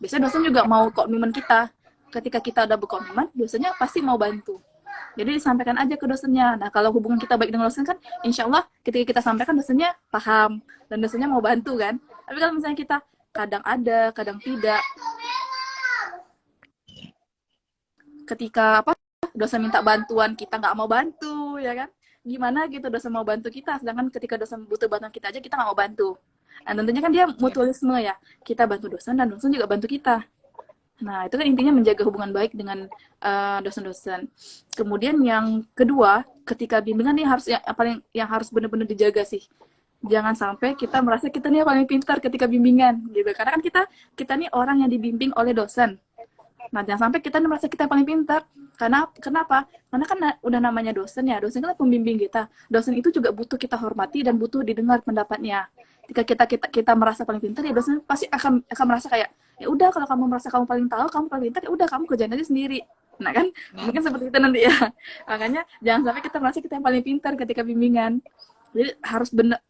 Biasanya dosen juga mau komitmen kita. Ketika kita udah berkomitmen, dosennya pasti mau bantu. Jadi disampaikan aja ke dosennya. Nah kalau hubungan kita baik dengan dosen kan, insya Allah ketika kita sampaikan dosennya paham dan dosennya mau bantu kan. Tapi kalau misalnya kita kadang ada, kadang tidak, ketika dosen minta bantuan kita nggak mau bantu, ya kan? Gimana gitu dosen mau bantu kita, sedangkan ketika dosen butuh bantuan kita aja kita nggak mau bantu. Dan tentunya kan dia mutualisme ya, kita bantu dosen dan dosen juga bantu kita. Nah itu kan intinya menjaga hubungan baik dengan dosen-dosen. Kemudian yang kedua, ketika bimbingan nih harus yang harus benar-benar dijaga sih. Jangan sampai kita merasa kita nih yang paling pintar ketika bimbingan gitu. Karena kan kita nih orang yang dibimbing oleh dosen. Nah, jangan sampai kita merasa kita yang paling pintar. Kenapa? Karena kan udah namanya dosen ya. Dosen kan pembimbing kita. Dosen itu juga butuh kita hormati dan butuh didengar pendapatnya. Ketika kita merasa paling pintar, ya dosen pasti akan merasa kayak, ya udah kalau kamu merasa kamu paling tahu, kamu paling pintar, ya udah kamu kerjain aja sendiri. Nah kan, mungkin seperti itu nanti ya. Makanya jangan sampai kita merasa kita yang paling pintar ketika bimbingan. Jadi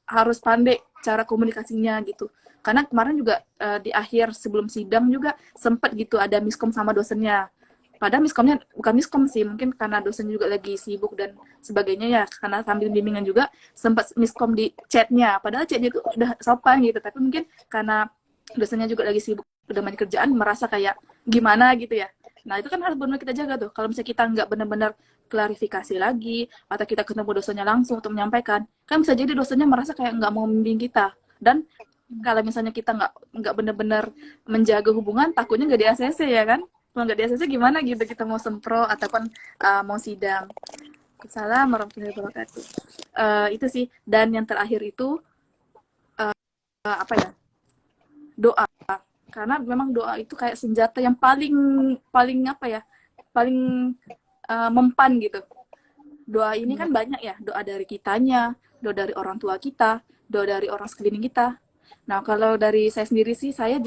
harus pandai cara komunikasinya gitu. Karena kemarin juga di akhir sebelum sidang juga sempat gitu ada miskom sama dosennya. Padahal miskomnya bukan miskom sih, mungkin karena dosen juga lagi sibuk dan sebagainya ya. Karena sambil bimbingan juga sempat miskom di chatnya. Padahal chatnya itu udah sopan gitu, tapi mungkin karena dosennya juga lagi sibuk udah banyak kerjaan, merasa kayak gimana gitu ya. Nah itu kan harus benar kita jaga tuh. Kalau misalnya kita nggak benar-benar klarifikasi lagi, atau kita ketemu dosennya langsung untuk menyampaikan, kan bisa jadi dosennya merasa kayak nggak mau membimbing kita. Dan kalau misalnya kita nggak benar-benar menjaga hubungan, takutnya nggak di ACC ya kan? Kalau nggak di ACC gimana gitu kita mau sempro ataupun mau sidang. Assalamualaikum warahmatullahi wabarakatuh. Itu sih. Dan yang terakhir itu apa ya? Doa. Karena memang doa itu kayak senjata yang paling apa ya? Paling mempan gitu. Doa ini kan banyak ya, doa dari kitanya, doa dari orang tua kita, doa dari orang sekeliling kita. Nah, kalau dari saya sendiri sih, saya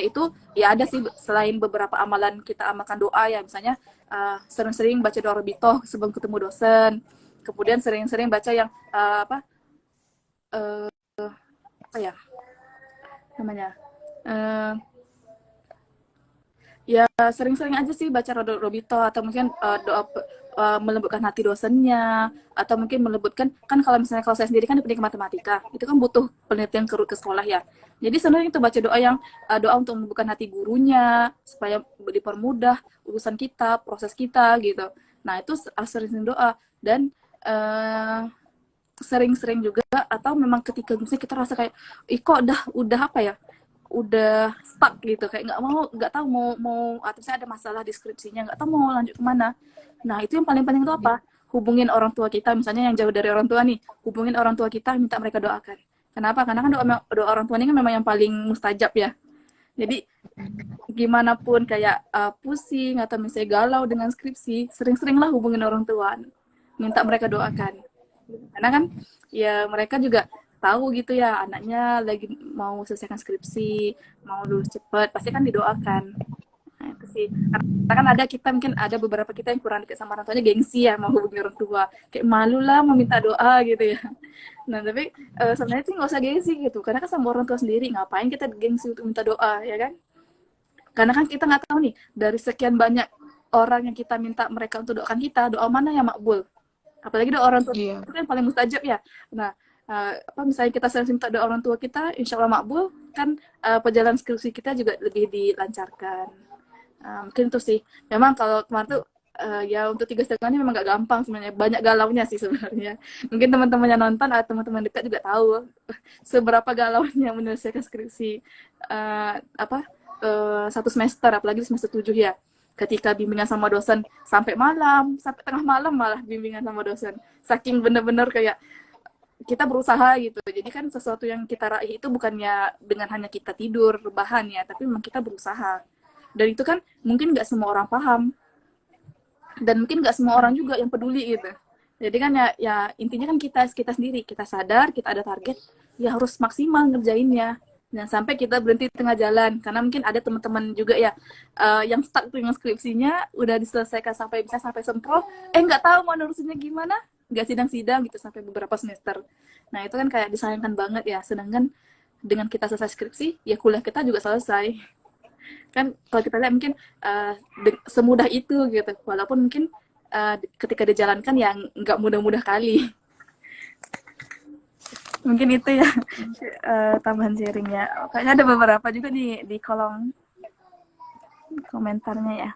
itu ya ada sih, selain beberapa amalan kita amalkan doa ya, misalnya sering-sering baca doa Robitoh sebelum ketemu dosen, kemudian sering-sering baca yang apa ya namanya, ya sering-sering aja sih baca Robito atau mungkin doa melembutkan hati dosennya, atau mungkin melembutkan, kan kalau misalnya kalau saya sendiri kan di pendidikan matematika itu kan butuh penelitian ke sekolah ya, jadi sebenarnya itu baca doa yang doa untuk melembutkan hati gurunya supaya dipermudah urusan kita, proses kita gitu. Nah itu sering doa. Dan sering-sering juga, atau memang ketika misalnya kita rasa kayak kok udah apa ya, udah stuck gitu, kayak nggak tahu mau atau misalnya ada masalah deskripsinya, nggak tahu mau lanjut kemana. Nah itu yang paling penting itu apa, hubungin orang tua kita, misalnya yang jauh dari orang tua nih, hubungin orang tua kita, minta mereka doakan. Kenapa? Karena kan doa orang tua ini kan memang yang paling mustajab ya. Jadi gimana pun kayak pusing atau misalnya galau dengan skripsi, sering-seringlah hubungin orang tua, minta mereka doakan. Karena kan ya mereka juga tahu gitu ya anaknya lagi mau selesaikan skripsi, mau lulus cepat, pasti kan didoakan. Nah, itu sih. Karena kan ada kita mungkin ada beberapa kita yang kurang dekat sama orang tuanya, gengsi ya mau hubungi orang tua. Kayak malu lah mau minta doa gitu ya. Nah, tapi sebenarnya sih nggak usah gengsi gitu. Karena kan sama orang tua sendiri, ngapain kita gengsi untuk minta doa, ya kan? Karena kan kita nggak tahu nih, dari sekian banyak orang yang kita minta mereka untuk doakan kita, doa mana yang makbul. Apalagi doa orang tua Iya. itu kan paling mustajab ya. Nah, apa misalnya kita sering minta doa orang tua kita, insya Allah makbul, kan perjalanan skripsi kita juga lebih dilancarkan. Mungkin itu sih. Memang kalau kemarin tuh ya untuk 3,5 ini memang gak gampang sebenarnya. Banyak galaunya sih sebenarnya. Mungkin teman-teman yang nonton atau teman-teman dekat juga tahu seberapa galaunya menyelesaikan skripsi apa satu semester, apalagi semester 7 ya. Ketika bimbingan sama dosen sampai malam, sampai tengah malam malah bimbingan sama dosen. Saking bener-bener kayak kita berusaha gitu. Jadi kan sesuatu yang kita raih itu bukannya dengan hanya kita tidur, rebahan ya, tapi memang kita berusaha. Dan itu kan mungkin nggak semua orang paham. Dan mungkin nggak semua orang juga yang peduli gitu. Jadi kan ya intinya kan kita sendiri, kita sadar, kita ada target, ya harus maksimal ngerjainnya. Jangan sampai kita berhenti di tengah jalan. Karena mungkin ada teman-teman juga ya yang stuck dengan skripsinya, udah diselesaikan sampai bisa sampai sempro, nggak tahu mau nerusinnya gimana, nggak sidang-sidang gitu sampai beberapa semester. Nah itu kan kayak disayangkan banget ya. Sedangkan dengan kita selesai skripsi, ya kuliah kita juga selesai. Kan kalau kita lihat mungkin semudah itu gitu. Walaupun mungkin ketika dijalankan yang nggak mudah-mudah kali. Mungkin itu ya tambahan sharingnya. Kayaknya ada beberapa juga di kolom komentarnya ya.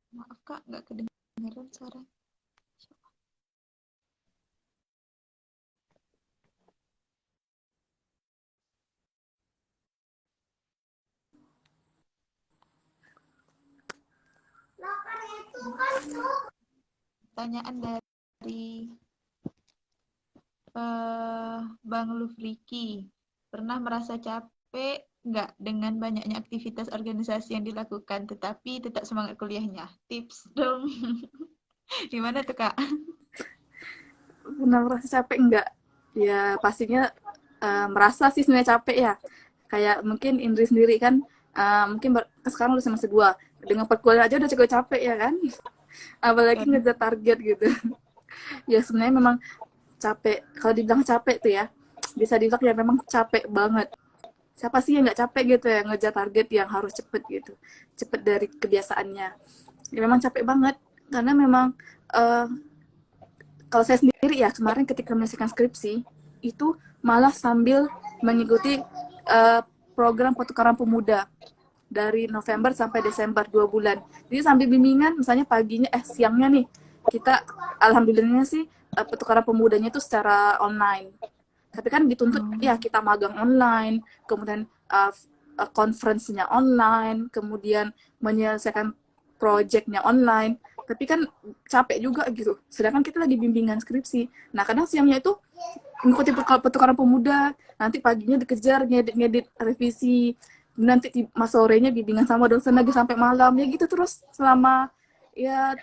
Maaf Kak, nggak kedengeran suara. Pertanyaan dari Bang Lufriki. Pernah merasa capek nggak dengan banyaknya aktivitas organisasi yang dilakukan, tetapi tetap semangat kuliahnya? Tips dong. Gimana tuh Kak? Pernah merasa capek enggak? Ya pastinya merasa sih sebenarnya capek ya. Kayak mungkin Indri sendiri kan mungkin sekarang udah semester 2. Dengan perkuliahan aja udah cukup capek ya kan. Apalagi ngejar target gitu. Ya sebenarnya memang capek. Kalau dibilang capek tuh ya, bisa dibilang ya memang capek banget. Siapa sih yang nggak capek gitu ya ngejar target yang harus cepet gitu, cepet dari kebiasaannya. Ya memang capek banget karena memang kalau saya sendiri ya kemarin ketika menyelesaikan skripsi itu malah sambil mengikuti program pertukaran pemuda dari November sampai Desember 2 bulan. Jadi sambil bimbingan, misalnya paginya siangnya nih kita alhamdulillahnya sih pertukaran pemudanya itu secara online. Tapi kan dituntut ya kita magang online, kemudian conference-nya online, kemudian menyelesaikan project-nya online. Tapi kan capek juga gitu. Sedangkan kita lagi bimbingan skripsi. Nah, kadang siangnya itu mengikuti pertukaran pemuda, nanti paginya dikejar ngedit revisi, nanti mas sorenya bimbingan sama dosen lagi sampai malam, ya gitu terus selama ya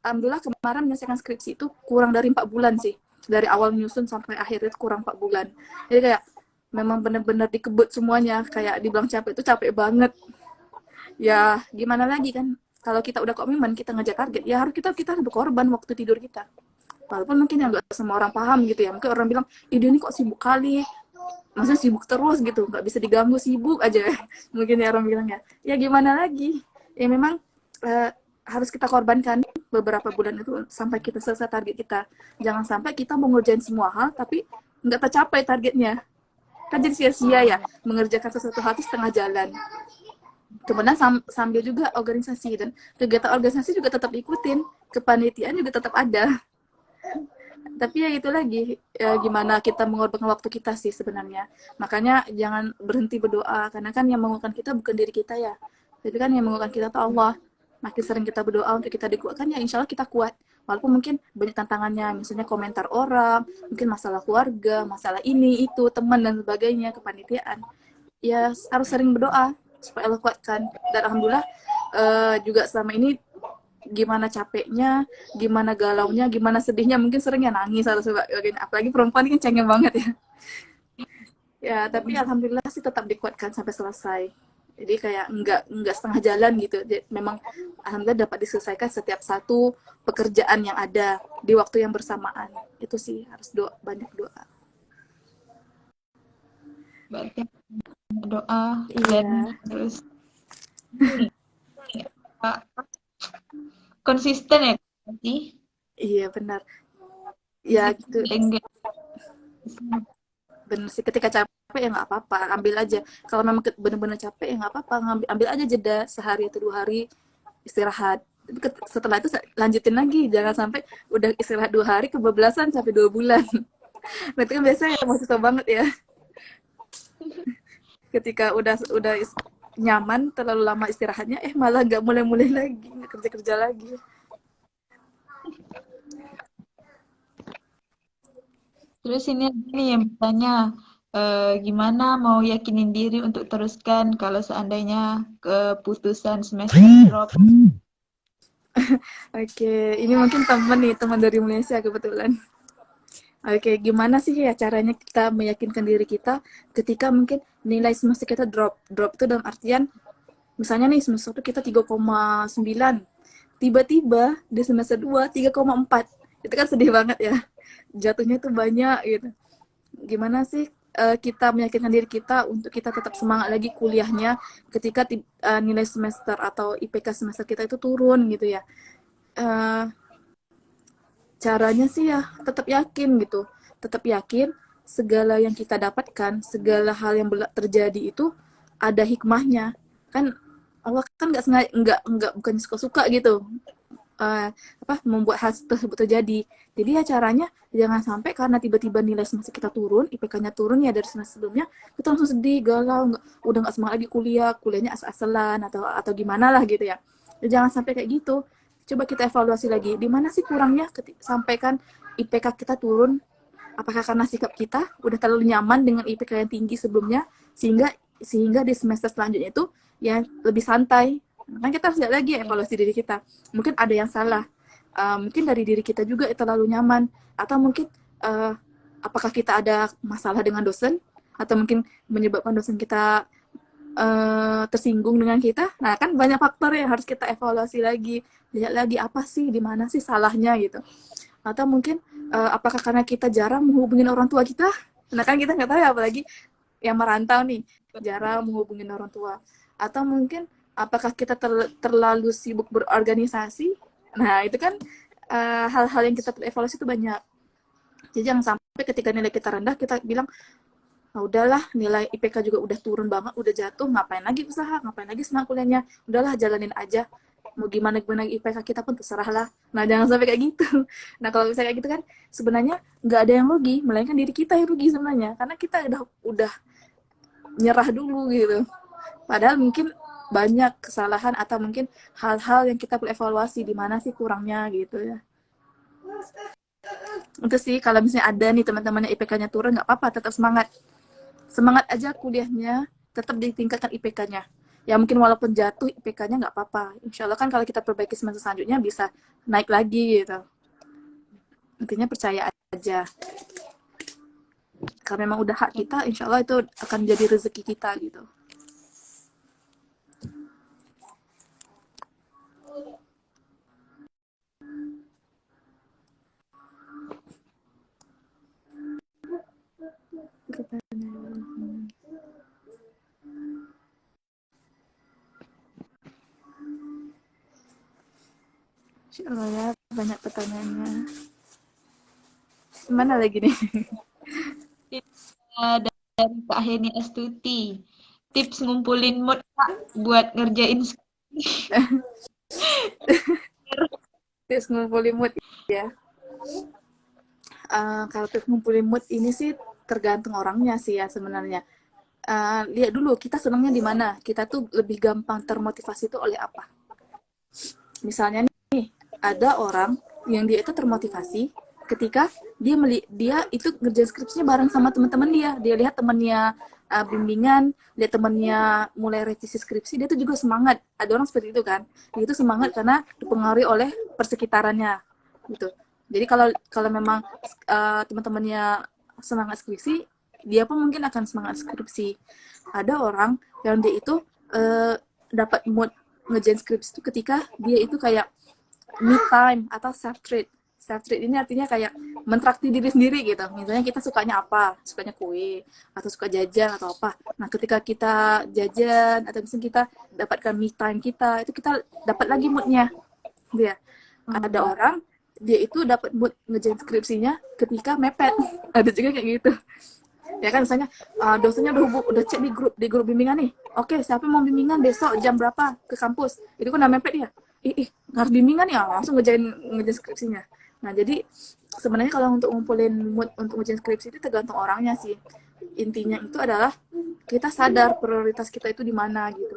alhamdulillah kemarin menyelesaikan skripsi itu kurang dari 4 bulan sih. Dari awal nyusun sampai akhir itu kurang 4 bulan. Jadi kayak memang benar-benar dikebut semuanya, kayak dibilang capek itu capek banget. Ya gimana lagi kan, kalau kita udah komitmen kita ngejar target ya harus kita berkorban waktu tidur kita. Walaupun mungkin yang nggak semua orang paham gitu ya, mungkin orang bilang ide ini kok sibuk kali, maksudnya sibuk terus gitu, nggak bisa diganggu, sibuk aja mungkin ya orang bilang ya gimana lagi ya memang harus kita korbankan beberapa bulan itu sampai kita selesai target kita. Jangan sampai kita mau ngerjain semua hal tapi nggak tercapai targetnya, kan jadi sia-sia ya mengerjakan sesuatu hal itu setengah jalan. Kemudian sambil juga organisasi, dan kegiatan organisasi juga tetap ikutin, kepanitiaan juga tetap ada. Tapi ya itu lagi ya, gimana kita mengorbankan waktu kita sih sebenarnya. Makanya jangan berhenti berdoa, karena kan yang menguatkan kita bukan diri kita ya, tapi kan yang menguatkan kita tuh Allah. Makin sering kita berdoa untuk kita dikuatkan, ya insya Allah kita kuat. Walaupun mungkin banyak tantangannya, misalnya komentar orang, mungkin masalah keluarga, masalah ini itu teman dan sebagainya, kepanitiaan. ya harus sering berdoa supaya Allah kuatkan. Dan alhamdulillah juga selama ini gimana capeknya, gimana galaunya, gimana sedihnya, mungkin seringnya nangis atau apalagi perempuan kan cengeng banget ya. Ya, tapi alhamdulillah sih tetap dikuatkan sampai selesai. Jadi kayak enggak setengah jalan gitu. Jadi, memang alhamdulillah dapat diselesaikan setiap satu pekerjaan yang ada di waktu yang bersamaan. Itu sih harus doa, banyak doa. Berarti doa dan Iya, terus konsisten ya berarti. iya benar. Ya Konsisten gitu. enggak. Bener sih, ketika capek ya nggak apa-apa, ambil aja. Kalau memang bener-bener capek ya nggak apa-apa, ambil aja jeda sehari atau 2 hari istirahat. Tapi setelah itu lanjutin lagi, jangan sampai udah istirahat 2 hari kebablasan sampai 2 bulan. Nah, itu kan biasanya emang susah banget ya. Ketika udah nyaman terlalu lama istirahatnya, malah nggak mulai-mulai lagi, nggak kerja-kerja lagi. Terus ini ada nih yang bertanya, gimana mau yakinin diri untuk teruskan kalau seandainya keputusan semester drop? Oke, ini mungkin teman dari Malaysia kebetulan. Oke, gimana sih ya caranya kita meyakinkan diri kita ketika mungkin nilai semester kita drop. Drop itu dalam artian, misalnya nih semester 1 kita 3,9. Tiba-tiba di semester 2 3,4. Itu kan sedih banget ya. Jatuhnya tuh banyak gitu. Gimana sih kita meyakinkan diri kita untuk kita tetap semangat lagi kuliahnya ketika nilai semester atau IPK semester kita itu turun gitu ya. Eh, Caranya sih ya tetap yakin gitu, tetap yakin segala yang kita dapatkan, segala hal yang terjadi itu ada hikmahnya. Kan Allah kan nggak sengaja, nggak bukan suka-suka gitu, uh, membuat hal tersebut terjadi. Jadi ya caranya jangan sampai karena tiba-tiba nilai semester kita turun, IPK-nya turun ya dari semester sebelumnya, kita langsung sedih, galau, udah nggak semangat lagi kuliahnya asal-asalan atau gimana lah gitu ya. Jangan sampai kayak gitu. Coba kita evaluasi lagi, di mana sih kurangnya sampaikan IPK kita turun. Apakah karena sikap kita udah terlalu nyaman dengan IPK yang tinggi sebelumnya, sehingga sehingga di semester selanjutnya itu ya lebih santai. Kan kita harus lihat lagi evaluasi diri kita. Mungkin ada yang salah. Mungkin dari diri kita juga terlalu nyaman, atau mungkin uh, apakah kita ada masalah dengan dosen, atau mungkin menyebabkan dosen kita tersinggung dengan kita. Nah, kan banyak faktor yang harus kita evaluasi lagi, lihat lagi apa sih, di mana sih salahnya gitu. Atau mungkin apakah karena kita jarang menghubungi orang tua kita? Nah, kan kita nggak tahu ya, apalagi yang merantau nih, jarang menghubungi orang tua. Atau mungkin apakah kita terlalu sibuk berorganisasi? Nah, itu kan hal-hal yang kita perlu evaluasi itu banyak. Jadi jangan sampai ketika nilai kita rendah kita bilang, nah udahlah, nilai IPK juga udah turun banget, udah jatuh, ngapain lagi usaha, ngapain lagi semangat kuliahnya, udahlah jalanin aja, mau gimana gimana IPK kita pun terserah lah. Nah, jangan sampai kayak gitu. Nah, kalau misalnya kayak gitu kan sebenarnya nggak ada yang rugi, melainkan diri kita yang rugi sebenarnya, karena kita udah nyerah dulu gitu. Padahal mungkin banyak kesalahan atau mungkin hal-hal yang kita perlu evaluasi, di mana sih kurangnya gitu ya. Untuk sih kalau misalnya ada nih teman-temannya IPK-nya turun, nggak apa-apa, tetap semangat. Semangat aja kuliahnya, tetap ditingkatkan IPK-nya. Ya mungkin walaupun jatuh IPK-nya nggak apa-apa. Insya Allah kan kalau kita perbaiki semester selanjutnya bisa naik lagi gitu. Intinya percaya aja. Karena memang udah hak kita, insya Allah itu akan jadi rezeki kita gitu. Insya Allah ya, banyak pertanyaannya. Mana lagi nih? Dari Kak Heni Astuti, tips ngumpulin mood Kak buat ngerjain Tips ngumpulin mood ya. Kalau tips ngumpulin mood ini sih tergantung orangnya sih ya sebenarnya. Lihat dulu kita senangnya di mana. Kita tuh lebih gampang termotivasi itu oleh apa. Misalnya nih, ada orang yang dia itu termotivasi ketika dia itu ngerjain skripsinya bareng sama teman-teman dia. Dia lihat temannya bimbingan, lihat temannya mulai revisi skripsi, dia tuh juga semangat. Ada orang seperti itu kan, dia itu semangat karena dipengaruhi oleh persekitarannya gitu. Jadi kalau kalau memang teman-temannya semangat skripsi, dia pun mungkin akan semangat skripsi. Ada orang yang dia itu dapat mood ngerjain skripsi itu ketika dia itu kayak me time atau self treat. Self treat ini artinya kayak mentraktir diri sendiri gitu. Misalnya kita sukanya apa? Sukanya kue atau suka jajan atau apa. Nah, ketika kita jajan atau misalnya kita dapatkan me time kita, itu kita dapat lagi moodnya. Dia ada orang dia itu dapat mood ngerjain skripsinya ketika mepet. Ada juga kayak gitu. Ya kan misalnya dosennya udah cek di grup bimbingan nih. Oke, siapa mau bimbingan besok jam berapa ke kampus? Itu kan udah mepet ya. Harus bimbingan ya, langsung ngerjain skripsinya. Nah, jadi sebenarnya kalau untuk ngumpulin mood untuk ngerjain skripsi itu tergantung orangnya sih. Intinya itu adalah kita sadar prioritas kita itu di mana gitu.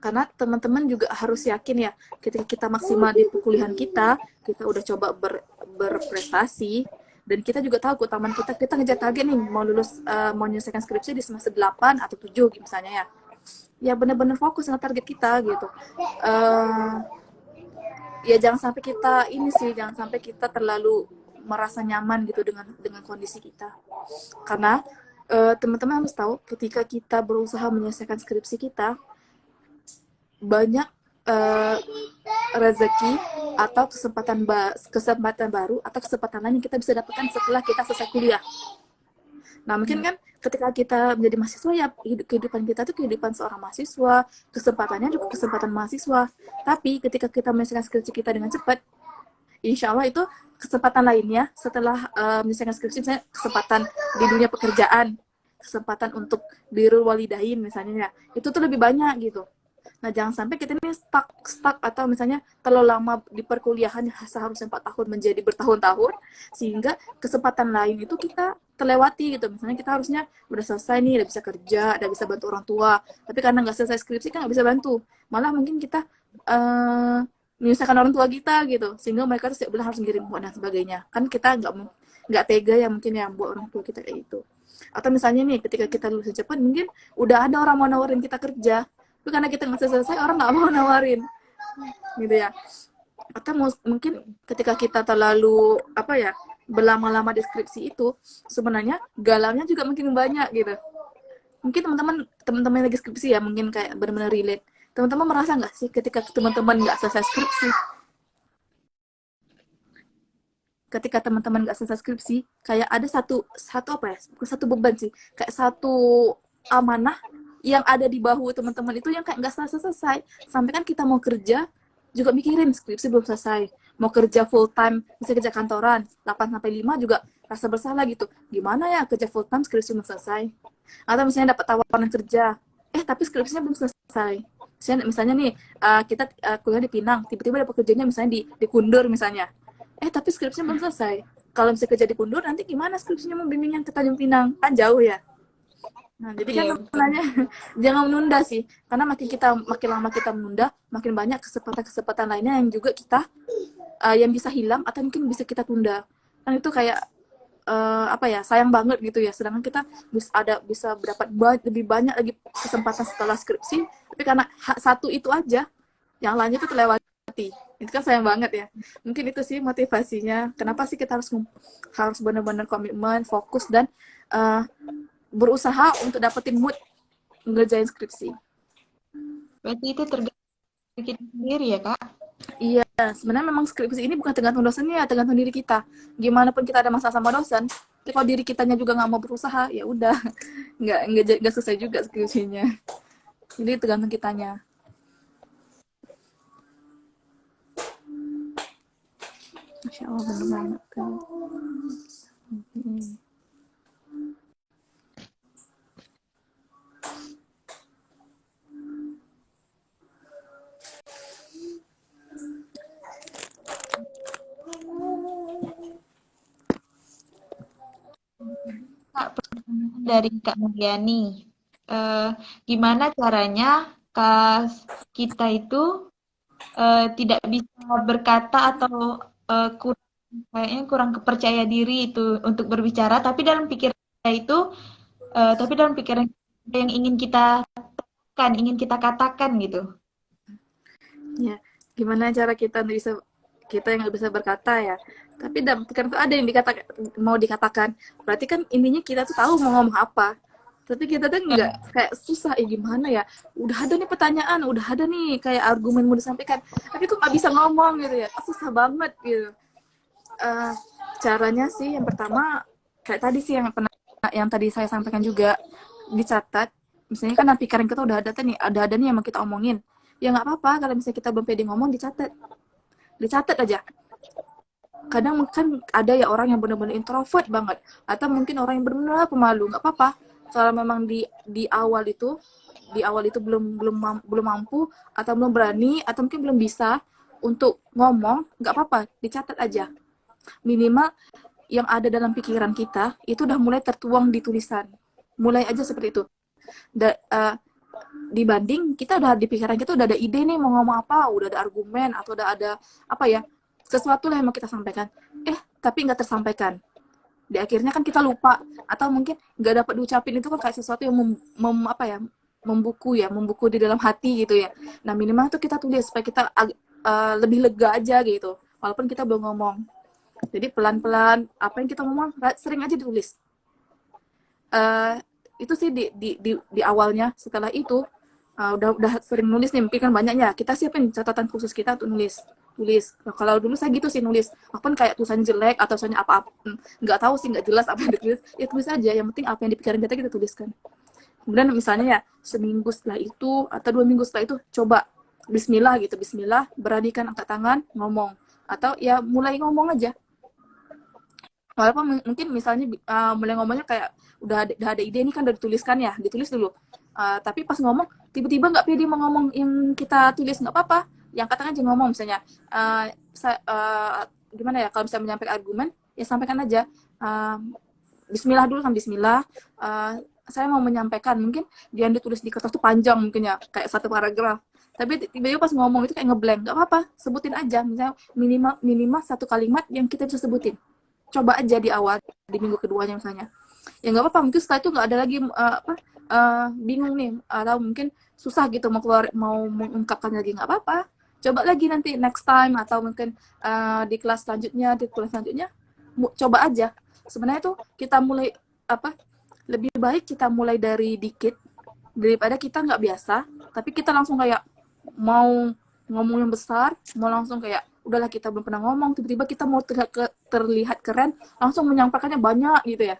Karena teman-teman juga harus yakin ya, ketika kita maksimal di perkuliahan kita udah coba berprestasi, dan kita juga tahu keutamaan kita ngejar target nih, mau lulus, mau menyelesaikan skripsi di semester 8 atau 7 misalnya ya. Ya benar-benar fokus sama target kita gitu. Ya jangan sampai jangan sampai kita terlalu merasa nyaman gitu dengan kondisi kita. Karena teman-teman harus tahu ketika kita berusaha menyelesaikan skripsi kita, banyak rezeki atau kesempatan baru atau kesempatan lain yang kita bisa dapatkan setelah kita selesai kuliah. Nah, mungkin kan ketika kita menjadi mahasiswa ya kehidupan kita tuh kehidupan seorang mahasiswa, kesempatannya juga kesempatan mahasiswa. Tapi ketika kita menyelesaikan skripsi kita dengan cepat, insya Allah itu kesempatan lainnya setelah menyelesaikan skripsi, misalnya kesempatan di dunia pekerjaan, kesempatan untuk birrul walidain misalnya ya, itu tuh lebih banyak gitu. Nah, jangan sampai kita ini stuck atau misalnya terlalu lama di perkuliahan seharusnya 4 tahun menjadi bertahun-tahun, sehingga kesempatan lain itu kita terlewati gitu. Misalnya kita harusnya udah selesai nih, udah bisa kerja, udah bisa bantu orang tua, tapi karena nggak selesai skripsi kan nggak bisa bantu. Malah mungkin kita menyusahkan orang tua kita gitu, sehingga mereka tuh setiap bulan harus ngirim uang dan sebagainya. Kan kita nggak tega ya mungkin ya buat orang tua kita kayak gitu. Atau misalnya nih, ketika kita lulus cepat, mungkin udah ada orang mau nawarin kita kerja, tapi karena kita nggak selesai, orang nggak mau nawarin gitu ya. Atau mungkin ketika kita terlalu berlama-lama di skripsi itu, sebenarnya galaunya juga mungkin banyak gitu. Mungkin teman-teman lagi skripsi ya, mungkin kayak benar-benar relate. Teman-teman merasa nggak sih ketika teman-teman nggak selesai skripsi, kayak ada satu satu beban sih, kayak satu amanah yang ada di bahu teman-teman itu yang kayak nggak selesai. Sampai kan kita mau kerja juga mikirin skripsi belum selesai. Mau kerja full time, bisa kerja kantoran 8-5 juga rasa bersalah gitu. Gimana ya kerja full time skripsi belum selesai? Atau misalnya dapat tawaran kerja, tapi skripsinya belum selesai. Misalnya nih, kita kuliah di Pinang, tiba-tiba dapat kerjanya misalnya di Kundur misalnya. Tapi skripsinya belum selesai. Kalau misalnya kerja di Kundur, nanti gimana skripsinya mau bimbingan ke Tanjung Pinang? Kan jauh ya. Nah, jadi kan sebenarnya jangan menunda sih. Karena makin lama kita menunda, makin banyak kesempatan-kesempatan lainnya yang juga kita yang bisa hilang atau mungkin bisa kita tunda. Kan itu kayak sayang banget gitu ya. Sedangkan kita bisa dapat lebih banyak lagi kesempatan setelah skripsi, tapi karena satu itu aja, yang lainnya itu terlewati. Itu kan sayang banget ya. Mungkin itu sih motivasinya. Kenapa sih kita harus benar-benar komitmen, fokus, dan berusaha untuk dapetin mood ngerjain skripsi. Berarti itu tergantung kita sendiri ya, Kak? Iya, sebenarnya memang skripsi ini bukan tergantung dosennya, tergantung diri kita. Gimana pun kita ada masalah sama dosen, tapi kalau diri kitanya juga nggak mau berusaha, ya udah, nggak selesai juga skripsinya. Jadi tergantung kitanya. Masya Allah, bener banget. Kak, pertanyaan dari Kak Mariani. Gimana caranya kita itu tidak bisa berkata atau kayaknya kurang percaya diri itu untuk berbicara, tapi dalam pikiran kita itu Tapi dalam pikiran kita yang ingin kita ingin kita katakan gitu. Ya, gimana cara kita bisa, kita yang nggak bisa berkata ya, tapi dalam pikiran tuh ada yang dikatakan, mau dikatakan, berarti kan intinya kita tuh tahu mau ngomong apa, tapi kita tuh nggak, Ya, kayak susah gimana ya, udah ada nih pertanyaan, udah ada nih kayak argumen mau disampaikan, tapi kok nggak bisa ngomong gitu ya, susah banget gitu. Eh, Caranya sih yang pertama kayak tadi sih yang tadi saya sampaikan juga, dicatat. Misalnya kan pikiran kita udah ada nih yang mau kita omongin, ya nggak apa-apa kalau misalnya kita belum pede ngomong, dicatat aja. Kadang kan ada ya orang yang benar-benar introvert banget, atau mungkin orang yang benar-benar pemalu, nggak apa-apa kalau memang di awal itu belum mampu, atau belum berani, atau mungkin belum bisa untuk ngomong, nggak apa-apa, dicatat aja. Minimal yang ada dalam pikiran kita itu udah mulai tertuang di tulisan, mulai aja seperti itu. Dibanding kita udah di pikiran kita udah ada ide nih mau ngomong apa, udah ada argumen, atau udah ada apa ya, sesuatu lah yang mau kita sampaikan, tapi nggak tersampaikan, di akhirnya kan kita lupa, atau mungkin nggak dapat diucapin, itu kan kayak sesuatu yang apa ya, membuku di dalam hati gitu ya. Nah minimal tuh kita tulis supaya kita lebih lega aja gitu, walaupun kita belum ngomong. Jadi pelan-pelan apa yang kita ngomong sering aja ditulis. uh, itu sih di awalnya. Setelah itu udah sering nulis nih, mungkin kan banyaknya, kita siapin catatan khusus kita untuk tulis. Nah, kalau dulu saya gitu sih nulis, walaupun kayak tulisannya jelek atau tulisannya apa-apa, nggak tahu sih, nggak jelas apa yang ditulis, ya tulis aja, yang penting apa yang dipikirin kita tuliskan. Kemudian misalnya ya seminggu setelah itu atau 2 minggu setelah itu, coba Bismillah gitu, Bismillah, beranikan angkat tangan ngomong, atau ya mulai ngomong aja. Walaupun mungkin misalnya mulai ngomongnya kayak udah ada ide nih kan, udah dituliskan ya, ditulis dulu. Tapi pas ngomong tiba-tiba nggak pede mau ngomong yang kita tulis, nggak apa-apa, yang katakan aja ngomong. Misalnya gimana ya, kalau misalnya menyampaikan argumen ya sampaikan aja, uh, Bismillah dulu kan, Bismillah, saya mau menyampaikan, mungkin dia yang ditulis di kertas tuh panjang mungkin ya, kayak satu paragraf, tapi tiba-tiba pas ngomong itu kayak ngeblank, nggak apa-apa, sebutin aja, misalnya minimal minimal satu kalimat yang kita bisa sebutin. Coba aja di awal, di minggu keduanya misalnya, ya nggak apa-apa, mungkin setelah itu nggak ada lagi bingung nih, atau mungkin susah gitu mau mengungkapkan lagi, nggak apa-apa, coba lagi nanti next time, atau mungkin di kelas selanjutnya coba aja. Sebenarnya tuh kita mulai apa, lebih baik kita mulai dari dikit daripada kita nggak biasa tapi kita langsung kayak mau ngomong yang besar, mau langsung kayak udahlah kita belum pernah ngomong, tiba-tiba kita mau terlihat keren, langsung menyampaikannya banyak gitu ya.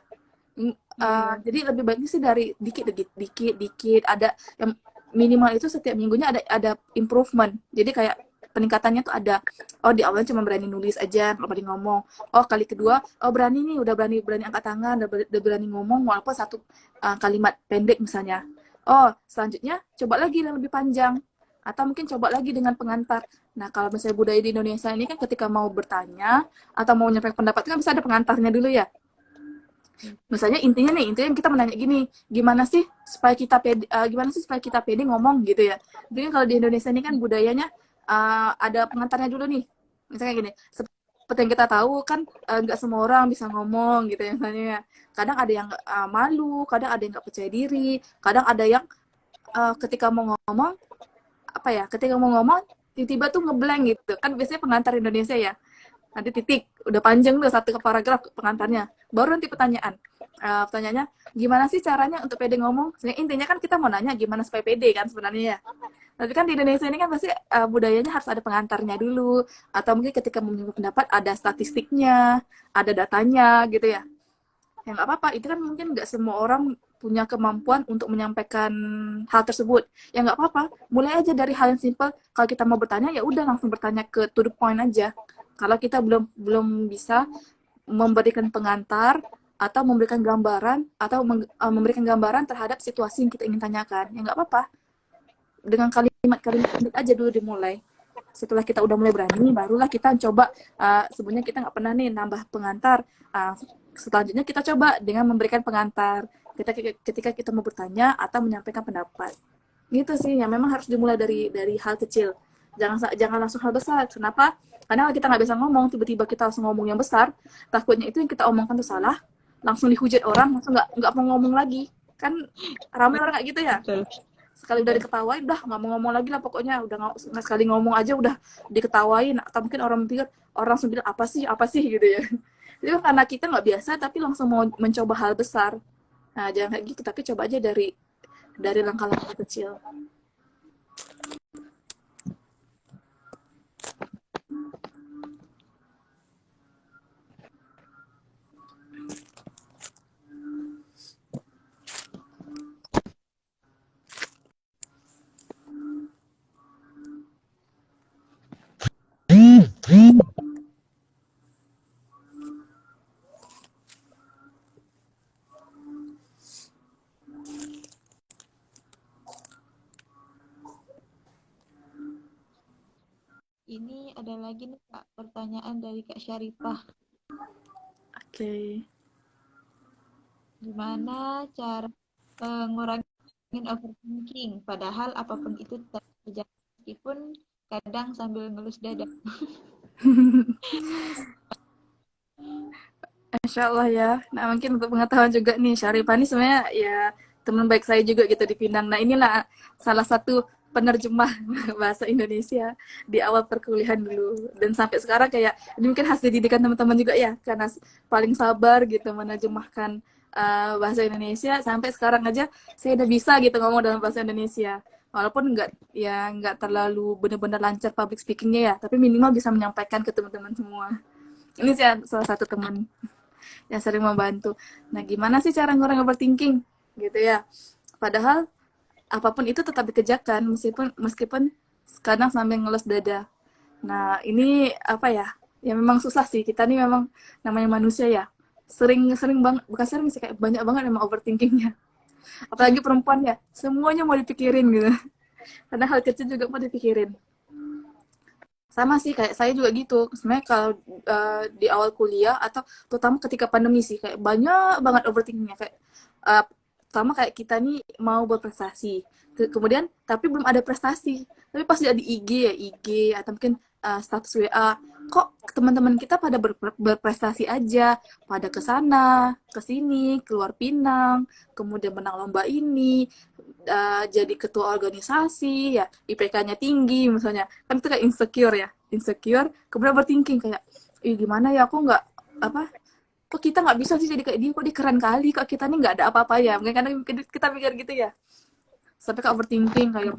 Jadi lebih baiknya sih dari dikit ada yang minimal itu, setiap minggunya ada improvement, jadi kayak peningkatannya tuh ada. Oh di awalnya cuma berani nulis aja, nggak berani ngomong. Oh kali kedua, oh berani nih, udah berani berani angkat tangan, udah berani ngomong walaupun satu kalimat pendek misalnya. Oh selanjutnya coba lagi yang lebih panjang, atau mungkin coba lagi dengan pengantar. Nah kalau misalnya budaya di Indonesia ini kan, ketika mau bertanya atau mau menyampaikan pendapat kan bisa ada pengantarnya dulu ya. Misalnya intinya kita menanya gini, gimana sih supaya kita pede ngomong gitu ya. Jadi kalau di Indonesia ini kan budayanya ada pengantarnya dulu nih. Misalnya gini, seperti yang kita tahu kan, nggak semua orang bisa ngomong gitu ya, misalnya ya. Kadang ada yang malu, kadang ada yang nggak percaya diri, kadang ada yang ketika mau ngomong ketika mau ngomong tiba-tiba tuh ngeblank gitu kan, biasanya pengantar Indonesia ya, nanti titik, udah panjang tuh satu paragraf pengantarnya, baru nanti pertanyaannya gimana sih caranya untuk pede ngomong. Sebenarnya intinya kan kita mau nanya gimana supaya pede kan sebenarnya ya, tapi kan di Indonesia ini kan pasti budayanya harus ada pengantarnya dulu, atau mungkin ketika menyampaikan pendapat ada statistiknya, ada datanya gitu ya. Ya nggak apa-apa, itu kan mungkin nggak semua orang punya kemampuan untuk menyampaikan hal tersebut, ya nggak apa-apa, mulai aja dari hal yang simple. Kalau kita mau bertanya ya udah langsung bertanya ke to the point aja. Kalau kita belum belum bisa memberikan pengantar atau memberikan gambaran, atau memberikan gambaran terhadap situasi yang kita ingin tanyakan, ya nggak apa-apa, dengan kalimat-kalimat pendek aja dulu dimulai. Setelah kita udah mulai berani, barulah kita coba, sebenarnya kita nggak pernah nih nambah pengantar, selanjutnya kita coba dengan memberikan pengantar ketika kita mau bertanya atau menyampaikan pendapat. Gitu sih, yang memang harus dimulai dari hal kecil, jangan langsung hal besar. Kenapa? Karena kalau kita nggak bisa ngomong, tiba-tiba kita langsung ngomong yang besar, takutnya itu yang kita omongkan tuh salah, langsung dihujat orang, langsung nggak mau ngomong lagi. Kan ramai orang kayak gitu ya. Betul. Sekali udah diketawain, udah nggak mau ngomong lagi lah pokoknya. Udah nggak sekali ngomong aja udah diketawain. Atau mungkin orang pikir, orang langsung bilang apa sih gitu ya. Itu kan karena kita nggak biasa tapi langsung mau mencoba hal besar. Nah, jangan kayak gitu, tapi coba aja dari langkah-langkah kecil. Ini ada lagi nih Kak, pertanyaan dari Kak Syarifah. Oke. Gimana cara ngurangin overthinking? Padahal apapun itu tetap terjadi meskipun kadang sambil ngelus dada. Insya Allah ya. Nah, mungkin untuk pengetahuan juga nih, Syarifah ini sebenarnya ya teman baik saya juga gitu di Pinang. Nah, inilah salah satu penerjemah bahasa Indonesia di awal perkuliahan dulu. Dan sampai sekarang kayak, ini mungkin hasil didikan teman-teman juga ya, karena paling sabar gitu menerjemahkan bahasa Indonesia. Sampai sekarang aja saya udah bisa gitu ngomong dalam bahasa Indonesia. Walaupun nggak terlalu benar-benar lancar public speakingnya ya, tapi minimal bisa menyampaikan ke teman-teman semua. Ini sih salah satu teman yang sering membantu. Nah, gimana sih cara ngurangin overthinking? Gitu ya. Padahal apapun itu tetap dikerjakan meskipun meskipun kadang sambil ngelus dada. Nah, ini apa ya? Ya memang susah sih. Kita nih memang namanya manusia ya. Sering banget, bukan sering sih, kayak banyak banget emang overthinkingnya. Apalagi perempuan ya, semuanya mau dipikirin gitu. Karena hal kecil juga mau dipikirin. Sama sih kayak saya juga gitu sebenarnya kalau di awal kuliah atau terutama ketika pandemi sih kayak banyak banget overthinkingnya kayak uh, pertama kayak kita nih mau berprestasi kemudian tapi belum ada prestasi tapi pas lihat di IG ya IG atau mungkin status WA kok teman-teman kita pada berprestasi aja pada ke sana ke sini keluar Pinang kemudian menang lomba ini jadi ketua organisasi ya IPK-nya tinggi misalnya kan itu kayak insecure kemudian overthinking kayak gimana ya aku nggak apa kok kita nggak bisa sih jadi kayak dia kok dia keren kali kok kita nih nggak ada apa-apa ya mungkin karena kita pikir gitu ya sampai kayak overthinking kayak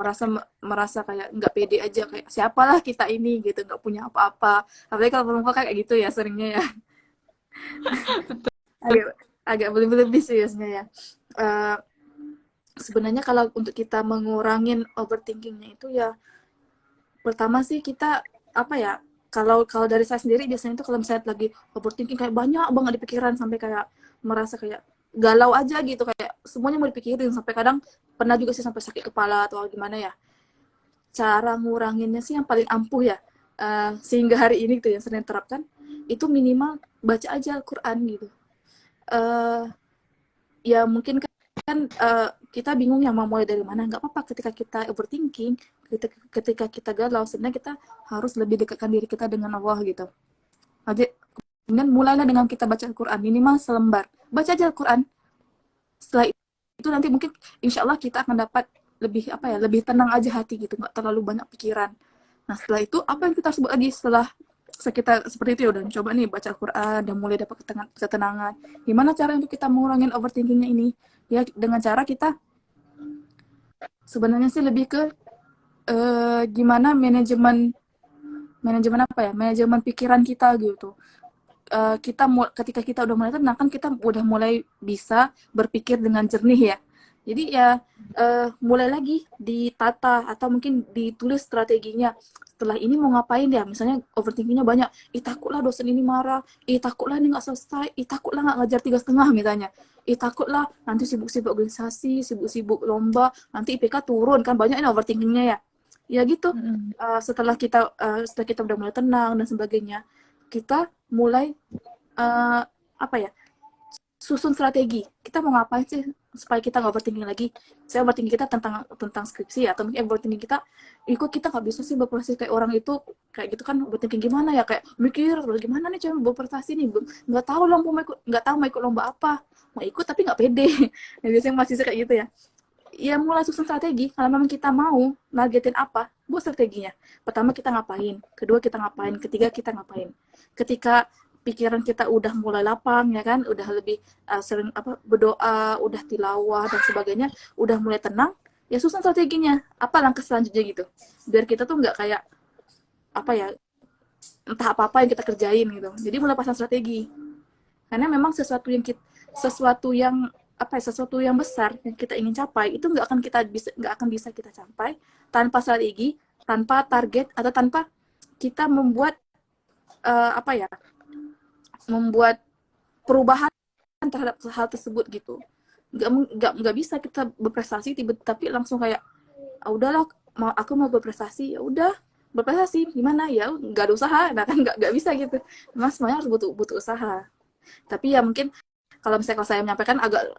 merasa kayak nggak pede aja kayak siapalah kita ini gitu nggak punya apa-apa apalagi kalau perempuan kayak gitu ya seringnya ya agak agak lebih sih biasanya ya. Uh, Sebenarnya kalau untuk kita mengurangin overthinkingnya itu ya pertama sih kita apa ya kalau kalau dari saya sendiri biasanya itu kalau misalnya lagi overthinking kayak banyak banget di pikiran sampai kayak merasa kayak galau aja gitu kayak semuanya mau dipikirin sampai kadang pernah juga sih sampai sakit kepala atau gimana ya cara nguranginnya sih yang paling ampuh ya sehingga hari ini gitu yang sering terapkan itu minimal baca aja Al-Quran gitu uh, ya mungkin kan kita bingung ya mau mulai dari mana nggak apa-apa ketika kita overthinking ketika kita galau sebenarnya kita harus lebih dekatkan diri kita dengan Allah gitu aja kemudian mulailah dengan kita baca Al-Quran minimal selembar baca aja Al-Quran setelah itu nanti mungkin insya Allah kita akan dapat lebih apa ya lebih tenang aja hati gitu nggak terlalu banyak pikiran nah setelah itu apa yang kita sebut lagi setelah kita seperti itu ya udah coba nih baca Al-Quran dan mulai dapat ketenangan gimana cara untuk kita mengurangin overthinkingnya ini ya dengan cara kita sebenarnya sih lebih ke gimana manajemen apa ya manajemen pikiran kita gitu kita ketika kita udah mulai tenang kan kita udah mulai bisa berpikir dengan jernih ya jadi ya mulai lagi ditata atau mungkin ditulis strateginya setelah ini mau ngapain ya misalnya overthinkingnya banyak takutlah dosen ini marah takutlah ini nggak selesai takutlah nggak ngajar 3,5 misalnya takutlah nanti sibuk-sibuk organisasi sibuk-sibuk lomba nanti IPK turun kan banyak ini overthinkingnya ya ya gitu setelah kita udah mulai tenang dan sebagainya kita mulai apa ya susun strategi kita mau ngapain sih supaya kita nggak overthinking lagi. Saya overthinking kita tentang skripsi, atau mungkin overthinking kita, kok kita nggak bisa sih berprestasi kayak orang itu, kayak gitu kan. Overthinking gimana ya, kayak mikir gimana nih cara berprestasi nih, nggak tahu lomba mau ikut, nggak tahu mau ikut lomba apa, mau ikut tapi nggak pede. Nah, biasanya masih kayak gitu ya. Ya mulai susun strategi. Kalau memang kita mau nargetin apa, buat strateginya. Pertama kita ngapain, kedua kita ngapain, ketiga kita ngapain. Ketika pikiran kita udah mulai lapang ya kan, udah lebih sering berdoa, udah tilawah dan sebagainya, udah mulai tenang, ya susun strateginya. Apa langkah selanjutnya gitu. Biar kita tuh nggak kayak apa ya, entah apa-apa yang kita kerjain gitu. Jadi mulai pasang strategi. Karena memang sesuatu yang apa ya, sesuatu yang besar yang kita ingin capai itu nggak akan bisa kita capai tanpa strategi, tanpa target, atau tanpa kita membuat apa ya, membuat perubahan terhadap hal tersebut gitu. Nggak bisa kita berprestasi tapi langsung kayak udahlah, aku mau berprestasi, ya udah berprestasi gimana ya, nggak ada usaha. Nah kan nggak bisa gitu. Memang semuanya harus butuh usaha. Tapi ya mungkin kalau saya menyampaikan agak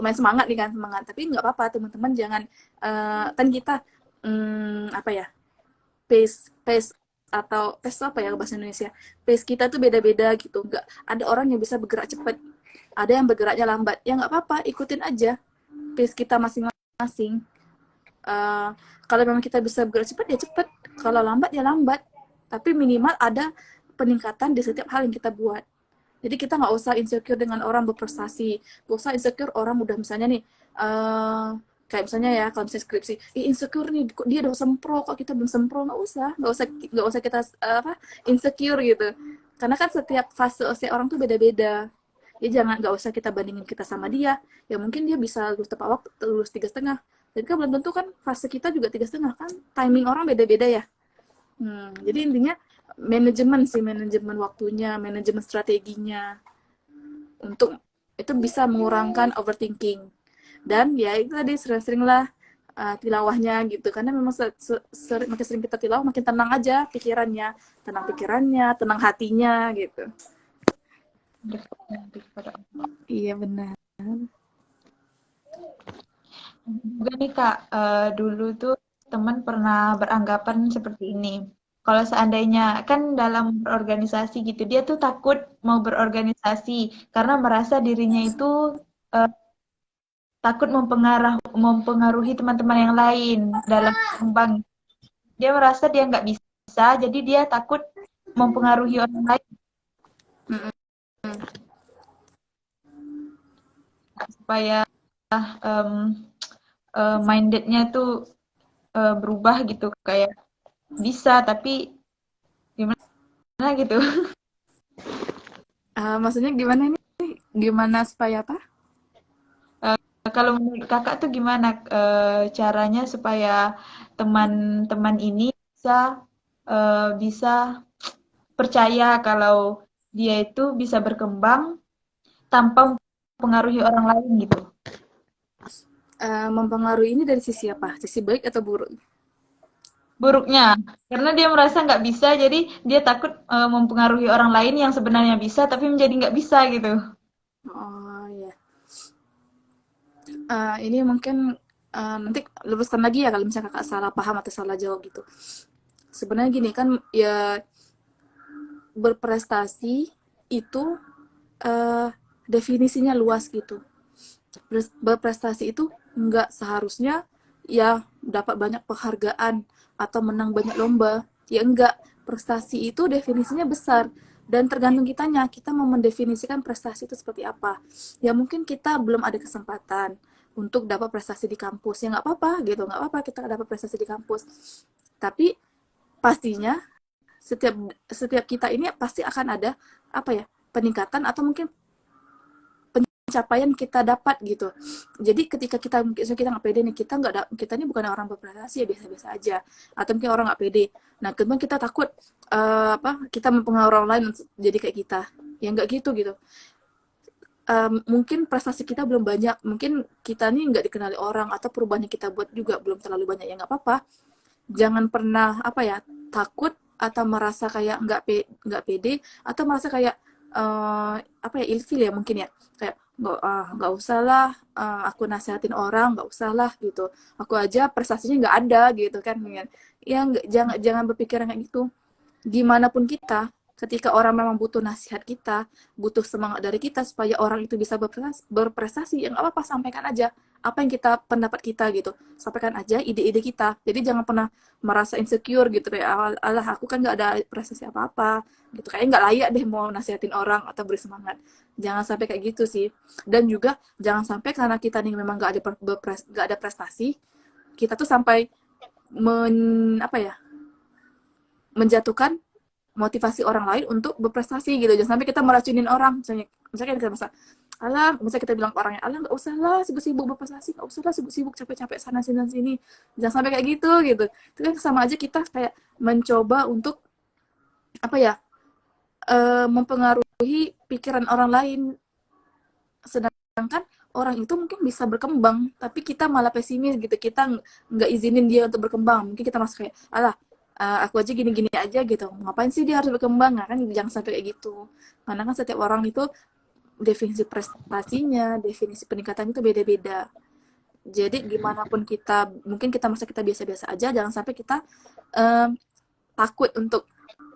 lumayan semangat nih kan, semangat, tapi nggak apa-apa teman-teman, jangan kan kita apa ya, pace atau pace apa ya bahasa Indonesia, pace kita tuh beda-beda gitu. Nggak ada orang yang bisa bergerak cepat, ada yang bergeraknya lambat, ya nggak apa-apa, ikutin aja pace kita masing-masing. Kalau memang kita bisa bergerak cepat ya cepat, kalau lambat ya lambat, tapi minimal ada peningkatan di setiap hal yang kita buat. Jadi kita nggak usah insecure dengan orang berprestasi, nggak usah insecure orang udah misalnya nih, kayak misalnya ya kalau misalnya skripsi, insecure nih, kok dia udah sempro, kok kita belum sempro. Nggak usah kita insecure gitu. Karena kan setiap fase usia orang tuh beda-beda. Ya nggak usah kita bandingin kita sama dia. Ya mungkin dia bisa lulus tepat waktu, lulus 3,5. Jadi kan belum tentu kan fase kita juga 3,5 kan. Timing orang beda-beda ya. Jadi intinya manajemen waktunya, manajemen strateginya, untuk itu bisa mengurangkan overthinking. Dan ya itu tadi sering-seringlah tilawahnya gitu, karena memang makin sering kita tilawah makin tenang aja pikirannya, tenang hatinya gitu. Iya benar. Juga nih Kak, dulu tuh teman pernah beranggapan seperti ini. Kalau seandainya kan dalam berorganisasi gitu, dia tuh takut mau berorganisasi karena merasa dirinya itu eh, takut mempengaruhi teman-teman yang lain dalam kembang. Dia merasa dia nggak bisa, jadi dia takut mempengaruhi orang lain supaya mindednya tuh berubah gitu, kayak bisa tapi gimana gitu. Maksudnya gimana nih? Gimana supaya apa? Kalau menurut kakak tuh gimana caranya supaya teman-teman ini bisa percaya kalau dia itu bisa berkembang tanpa mempengaruhi orang lain gitu. Mempengaruhi ini dari sisi apa? Sisi baik atau buruk? Buruknya, karena dia merasa nggak bisa, jadi dia takut mempengaruhi orang lain yang sebenarnya bisa, tapi menjadi nggak bisa gitu. Oh ya. Ini mungkin nanti luruskan lagi ya kalau misalnya kakak salah paham atau salah jawab gitu. Sebenarnya gini kan ya, berprestasi itu definisinya luas gitu. Berprestasi itu nggak seharusnya ya dapat banyak penghargaan atau menang banyak lomba. Ya enggak, prestasi itu definisinya besar dan tergantung kitanya, kita mau mendefinisikan prestasi itu seperti apa. Ya mungkin kita belum ada kesempatan untuk dapat prestasi di kampus, ya nggak apa-apa gitu, nggak apa-apa kita dapat prestasi di kampus. Tapi pastinya setiap setiap kita ini pasti akan ada apa ya, peningkatan atau mungkin pencapaian kita dapat gitu. Jadi ketika kita nggak pede nih, kita ini bukan orang berprestasi ya, biasa-biasa aja, atau mungkin orang nggak pede. Nah kemudian kita takut kita mempengaruhi orang lain jadi kayak kita, ya nggak gitu. Mungkin prestasi kita belum banyak, mungkin kita nih nggak dikenali orang, atau perubahan yang kita buat juga belum terlalu banyak, ya nggak apa-apa. Jangan pernah takut atau merasa kayak nggak pede, atau merasa kayak apa ya, ilfil ya mungkin ya, kayak nggak usah lah, aku nasehatin orang, nggak usah lah gitu, aku aja prestasinya nggak ada gitu kan, ya nggak, jangan berpikiran kayak gitu. Gimana pun kita, ketika orang memang butuh nasihat kita, butuh semangat dari kita supaya orang itu bisa berprestasi, yang apa-apa sampaikan aja apa yang kita, pendapat kita gitu, sampaikan aja ide-ide kita. Jadi jangan pernah merasa insecure gitu, kayak alah aku kan nggak ada prestasi apa-apa gitu, kayak nggak layak deh mau nasihatin orang atau beri semangat. Jangan sampai kayak gitu sih. Dan juga jangan sampai karena kita nih memang nggak ada prestasi, kita tuh sampai apa ya, menjatuhkan motivasi orang lain untuk berprestasi gitu. Jangan sampai kita meracunin orang. Misalnya kita masa, alah, misalnya kita bilang ke orangnya, alah nggak usah lah sibuk-sibuk berprestasi, nggak usah lah sibuk-sibuk capek-capek sana sini sini. Jangan sampai kayak gitu gitu. Itu kan sama aja kita kayak mencoba untuk apa ya, mempengaruhi pikiran orang lain. Sedangkan orang itu mungkin bisa berkembang, tapi kita malah pesimis gitu. Kita nggak izinin dia untuk berkembang. Mungkin kita masuk kayak, alah, aku aja gini-gini aja gitu. Ngapain sih dia harus berkembang? Nah, kan jangan sampai kayak gitu. Karena kan setiap orang itu definisi prestasinya, definisi peningkatannya itu beda-beda. Jadi gimana pun kita, mungkin kita merasa kita biasa-biasa aja, jangan sampai kita um, takut untuk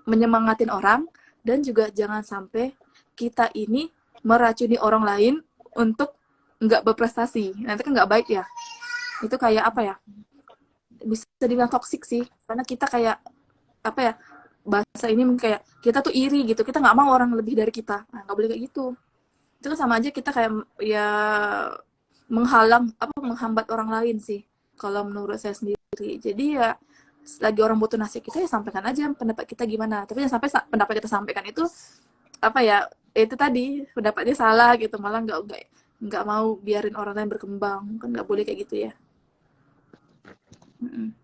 menyemangatin orang, dan juga jangan sampai kita ini meracuni orang lain untuk nggak berprestasi. Nanti kan nggak baik ya. Itu kayak apa ya? Bisa dibilang toksik sih, karena kita kayak apa ya? Bahasa ini kayak kita tuh iri gitu. Kita nggak mau orang lebih dari kita. Nah, nggak boleh kayak gitu. Itu kan sama aja kita kayak ya menghambat orang lain sih, kalau menurut saya sendiri. Jadi ya lagi orang butuh nasihat kita, ya sampaikan aja pendapat kita gimana, tapi jangan sampai pendapat kita sampaikan itu apa ya, itu tadi pendapatnya salah gitu, malah nggak mau biarin orang lain berkembang, kan nggak boleh kayak gitu ya. Mm-mm.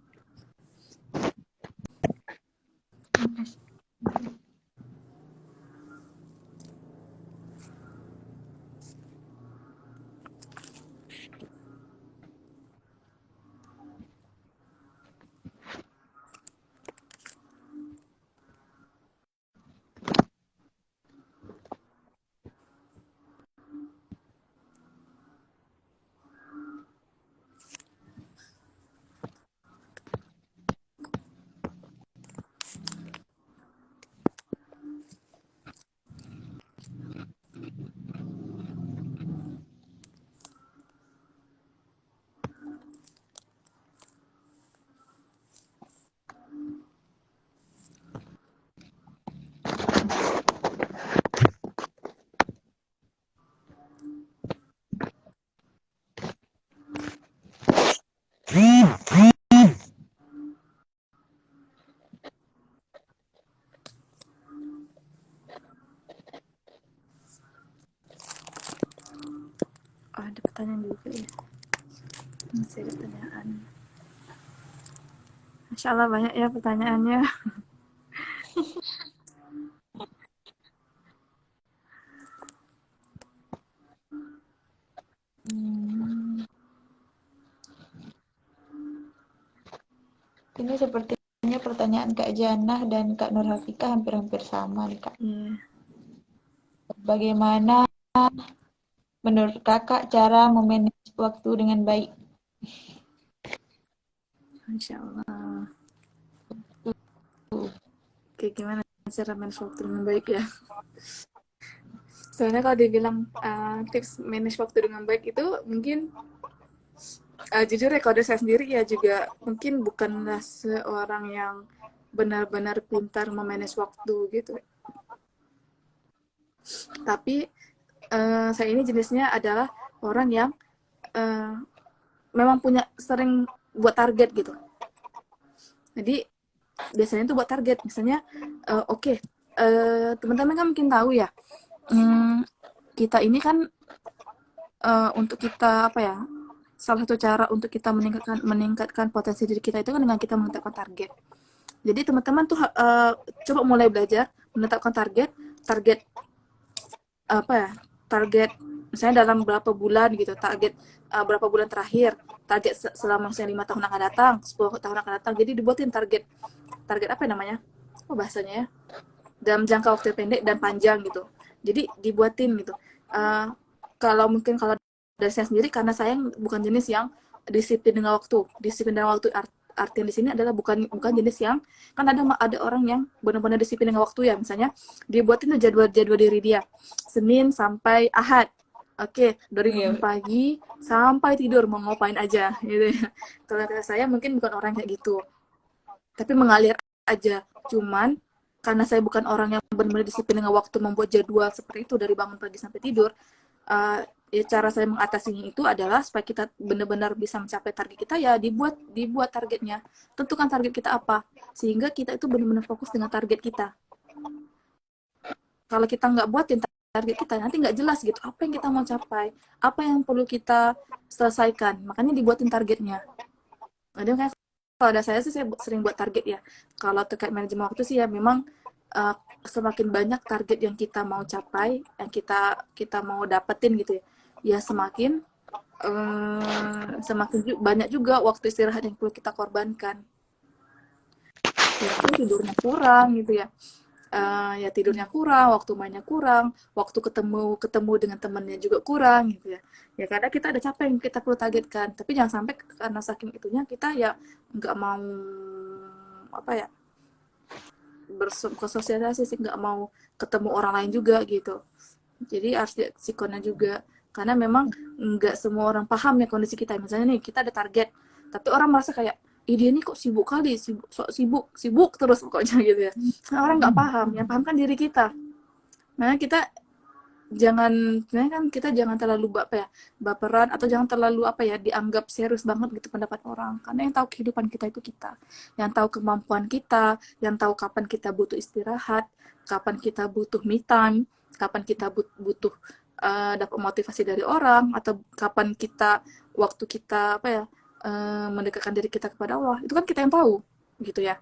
Oh, ada pertanyaan juga ya, masih ada pertanyaan. Masya Allah banyak ya pertanyaannya. Ini sepertinya pertanyaan Kak Janah dan Kak Nur Hafika hampir-hampir sama nih Kak. Yeah. Bagaimana menurut Kakak cara memanage waktu dengan baik? Masya Allah. Kayak gimana cara manage waktu dengan baik ya? Soalnya kalau dibilang tips manage waktu dengan baik itu mungkin jujur ya, kalau dari saya sendiri ya juga mungkin bukanlah seorang yang benar-benar pintar memanage waktu gitu. Tapi saya ini jenisnya adalah orang yang memang punya sering buat target gitu. Jadi biasanya tuh buat target, misalnya oke, teman-teman kan mungkin tahu ya, kita ini kan untuk kita apa ya, salah satu cara untuk kita meningkatkan potensi diri kita itu kan dengan kita menetapkan target. Jadi teman-teman tuh coba mulai belajar menetapkan target apa ya, target misalnya dalam berapa bulan gitu, target berapa bulan terakhir, target selama misalnya 5 tahun akan datang, 10 tahun akan datang. Jadi dibuatin target apa namanya, bahasanya ya, dalam jangka waktu pendek dan panjang gitu. Jadi dibuatin gitu. Uh, kalau dari saya sendiri, karena saya bukan jenis yang disiplin dengan waktu. Disiplin dengan waktu artian di sini adalah bukan bukan jenis yang, kan ada orang yang benar-benar disiplin dengan waktu ya, misalnya dibuatin tuh jadwal diri dia Senin sampai Ahad. Oke, dari bangun pagi sampai tidur mau ngapain aja gitu ya. Kalau saya mungkin bukan orang kayak gitu, tapi mengalir aja. Cuman karena saya bukan orang yang benar-benar disiplin dengan waktu membuat jadwal seperti itu dari bangun pagi sampai tidur, uh, ya cara saya mengatasinya itu adalah supaya kita benar-benar bisa mencapai target kita, ya dibuat targetnya, tentukan target kita apa, sehingga kita itu benar-benar fokus dengan target kita. Kalau kita nggak buatin target kita, nanti nggak jelas gitu apa yang kita mau capai, apa yang perlu kita selesaikan, makanya dibuatin targetnya. Ada kan, kalau ada saya sih saya sering buat target ya. Kalau terkait manajemen waktu sih ya memang uh, semakin banyak target yang kita mau capai, yang kita kita mau dapetin gitu ya, ya semakin banyak juga waktu istirahat yang perlu kita korbankan. Ya kan tidurnya kurang gitu ya. Ya tidurnya kurang, waktu mainnya kurang, waktu ketemu ketemu dengan temannya juga kurang gitu ya. Ya karena kita ada capek yang kita perlu targetkan, tapi jangan sampai karena saking itunya kita ya nggak mau apa ya, bersosialisasi sih, nggak mau ketemu orang lain juga gitu. Jadi harus lihat psikonya juga, karena memang nggak semua orang paham ya kondisi kita. Misalnya nih kita ada target, tapi orang merasa kayak, ih dia nih kok sibuk kali, sibuk terus pokoknya gitu ya. Nah, orang nggak paham, yang paham kan diri kita. Nah kita jangan, sebenarnya kan kita jangan terlalu apa ya, baperan, atau jangan terlalu apa ya, dianggap serius banget gitu pendapat orang, karena yang tahu kehidupan kita itu kita, yang tahu kemampuan kita, yang tahu kapan kita butuh istirahat, kapan kita butuh me time, kapan kita butuh dapat motivasi dari orang, atau kapan kita waktu kita apa ya, mendekatkan diri kita kepada Allah, itu kan kita yang tahu gitu ya.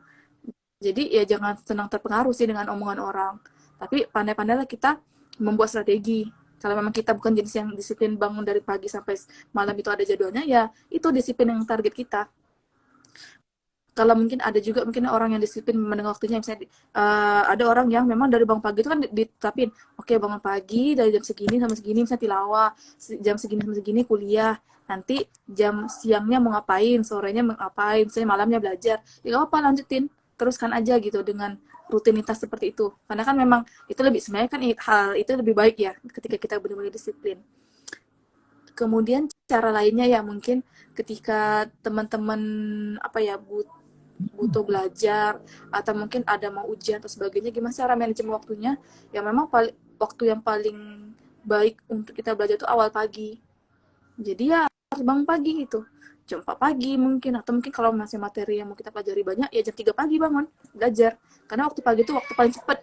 Jadi ya jangan senang terpengaruh sih dengan omongan orang, tapi pandai-pandailah kita membuat strategi. Kalau memang kita bukan jenis yang disiplin bangun dari pagi sampai malam itu ada jadwalnya, ya itu disiplin yang target kita. Kalau mungkin ada juga mungkin orang yang disiplin mendengar waktunya, misalnya ada orang yang memang dari bangun pagi itu kan ditetapin, oke bangun pagi dari jam segini sampai segini misalnya tilawah, jam segini sampai segini kuliah, nanti jam siangnya mau ngapain, sorenya mau ngapain, misalnya malamnya belajar, ya gak apa-apa lanjutin, teruskan aja gitu dengan rutinitas seperti itu, karena kan memang itu lebih, sebenarnya kan hal itu lebih baik ya ketika kita benar-benar disiplin. Kemudian cara lainnya ya mungkin ketika teman-teman apa ya butuh belajar, atau mungkin ada mau ujian atau sebagainya, gimana cara manajemen waktunya, ya memang waktu yang paling baik untuk kita belajar itu awal pagi. Jadi ya harus bangun pagi gitu, jam 4 pagi mungkin, atau mungkin kalau masih materi yang mau kita pelajari banyak ya jam 3 pagi bangun belajar, karena waktu pagi itu waktu paling cepat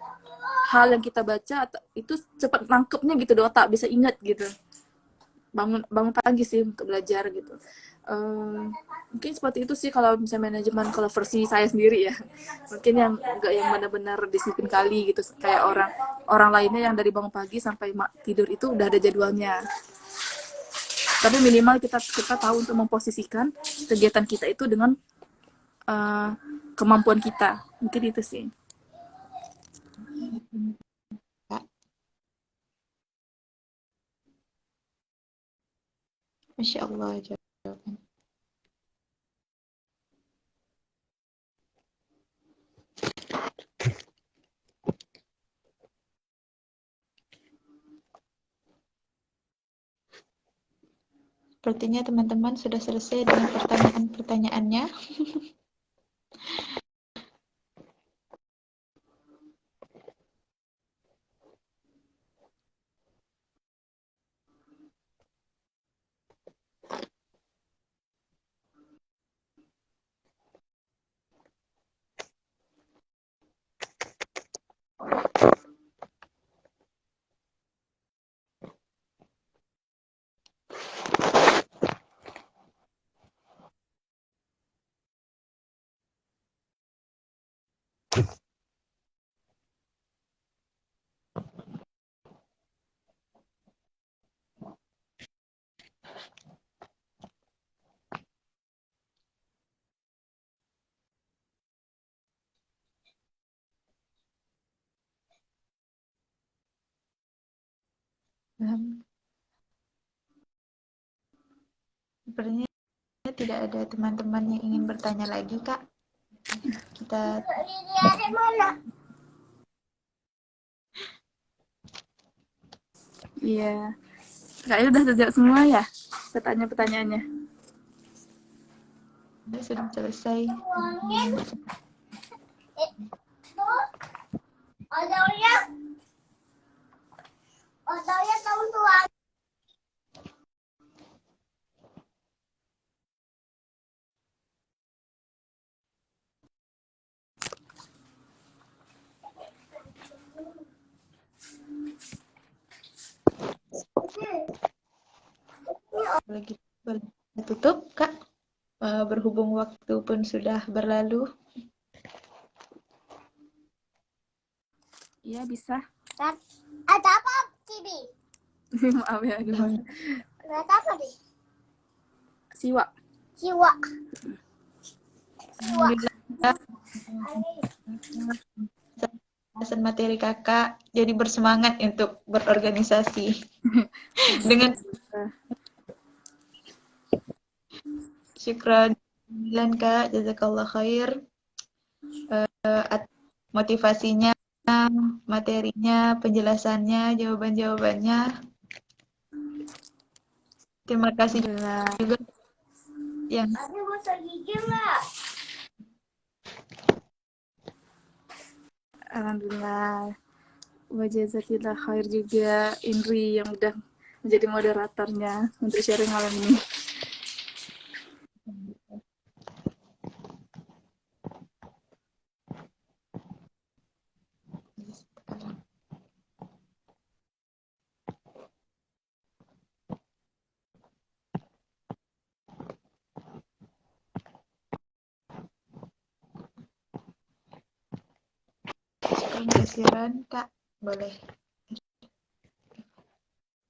hal yang kita baca itu cepat nangkepnya gitu, di otak bisa ingat gitu. Bangun bangun pagi sih untuk belajar gitu. Mungkin seperti itu sih kalau misalnya manajemen, kalau versi saya sendiri ya. Mungkin yang enggak yang benar-benar disiplin kali gitu, kayak orang orang lainnya yang dari bangun pagi sampai tidur itu udah ada jadwalnya. Tapi minimal kita kita tahu untuk memposisikan kegiatan kita itu dengan uh, kemampuan kita. Mungkin itu sih. Masya Allah jawaban. Sepertinya teman-teman sudah selesai dengan pertanyaan-pertanyaannya. Sepertinya tidak ada teman-teman yang ingin bertanya lagi, Kak. Kita Iya. Kayaknya udah terjawab semua ya pertanyaan-pertanyaannya. sudah selesai. Lagi tutup, Kak. Berhubung waktu pun sudah berlalu. Iya, bisa. Ada apa, Cibi? Maaf ya, aduh. Ada apa nih? Siwa. Jiwa. Alhamdulillah, pembahasan materi kakak jadi bersemangat untuk berorganisasi. Dengan syukran dan Kak, jazakallah khair. Motivasinya, materinya, penjelasannya, jawaban-jawabannya. Terima kasih juga yang Aku mau gigi nggak? Alhamdulillah. Wa jazakillah khair juga Indri yang udah menjadi moderatornya untuk sharing malam ini. syukran kasiran, Kak. Boleh.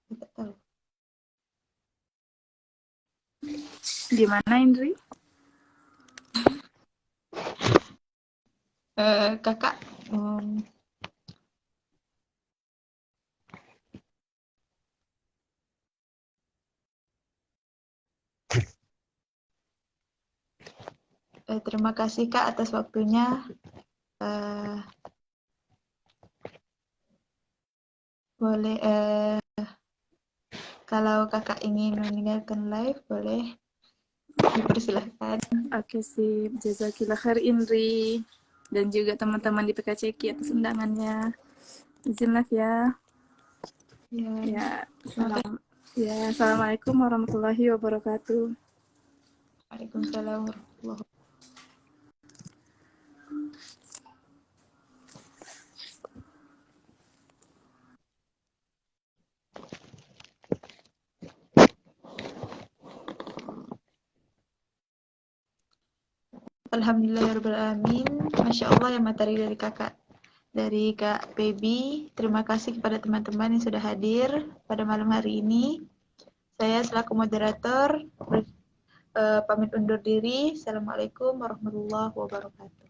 Tidak tahu. Gimana Indri? Kakak, terima kasih Kak atas waktunya. Boleh, kalau kakak ingin meninggalkan live, boleh dipersilahkan. Oke sih, jazakillah khair Indri dan juga teman-teman di PKCK atas undangannya. Izin live ya. Ya, Ya, assalamualaikum warahmatullahi wabarakatuh. Waalaikumsalam warahmatullahi wabarakatuh. Alhamdulillahirrahmanirrahim. Masya Allah ya materi dari kakak. Dari Kak Baby. Terima kasih kepada teman-teman yang sudah hadir pada malam hari ini. Saya selaku moderator pamit undur diri. Assalamualaikum warahmatullahi wabarakatuh.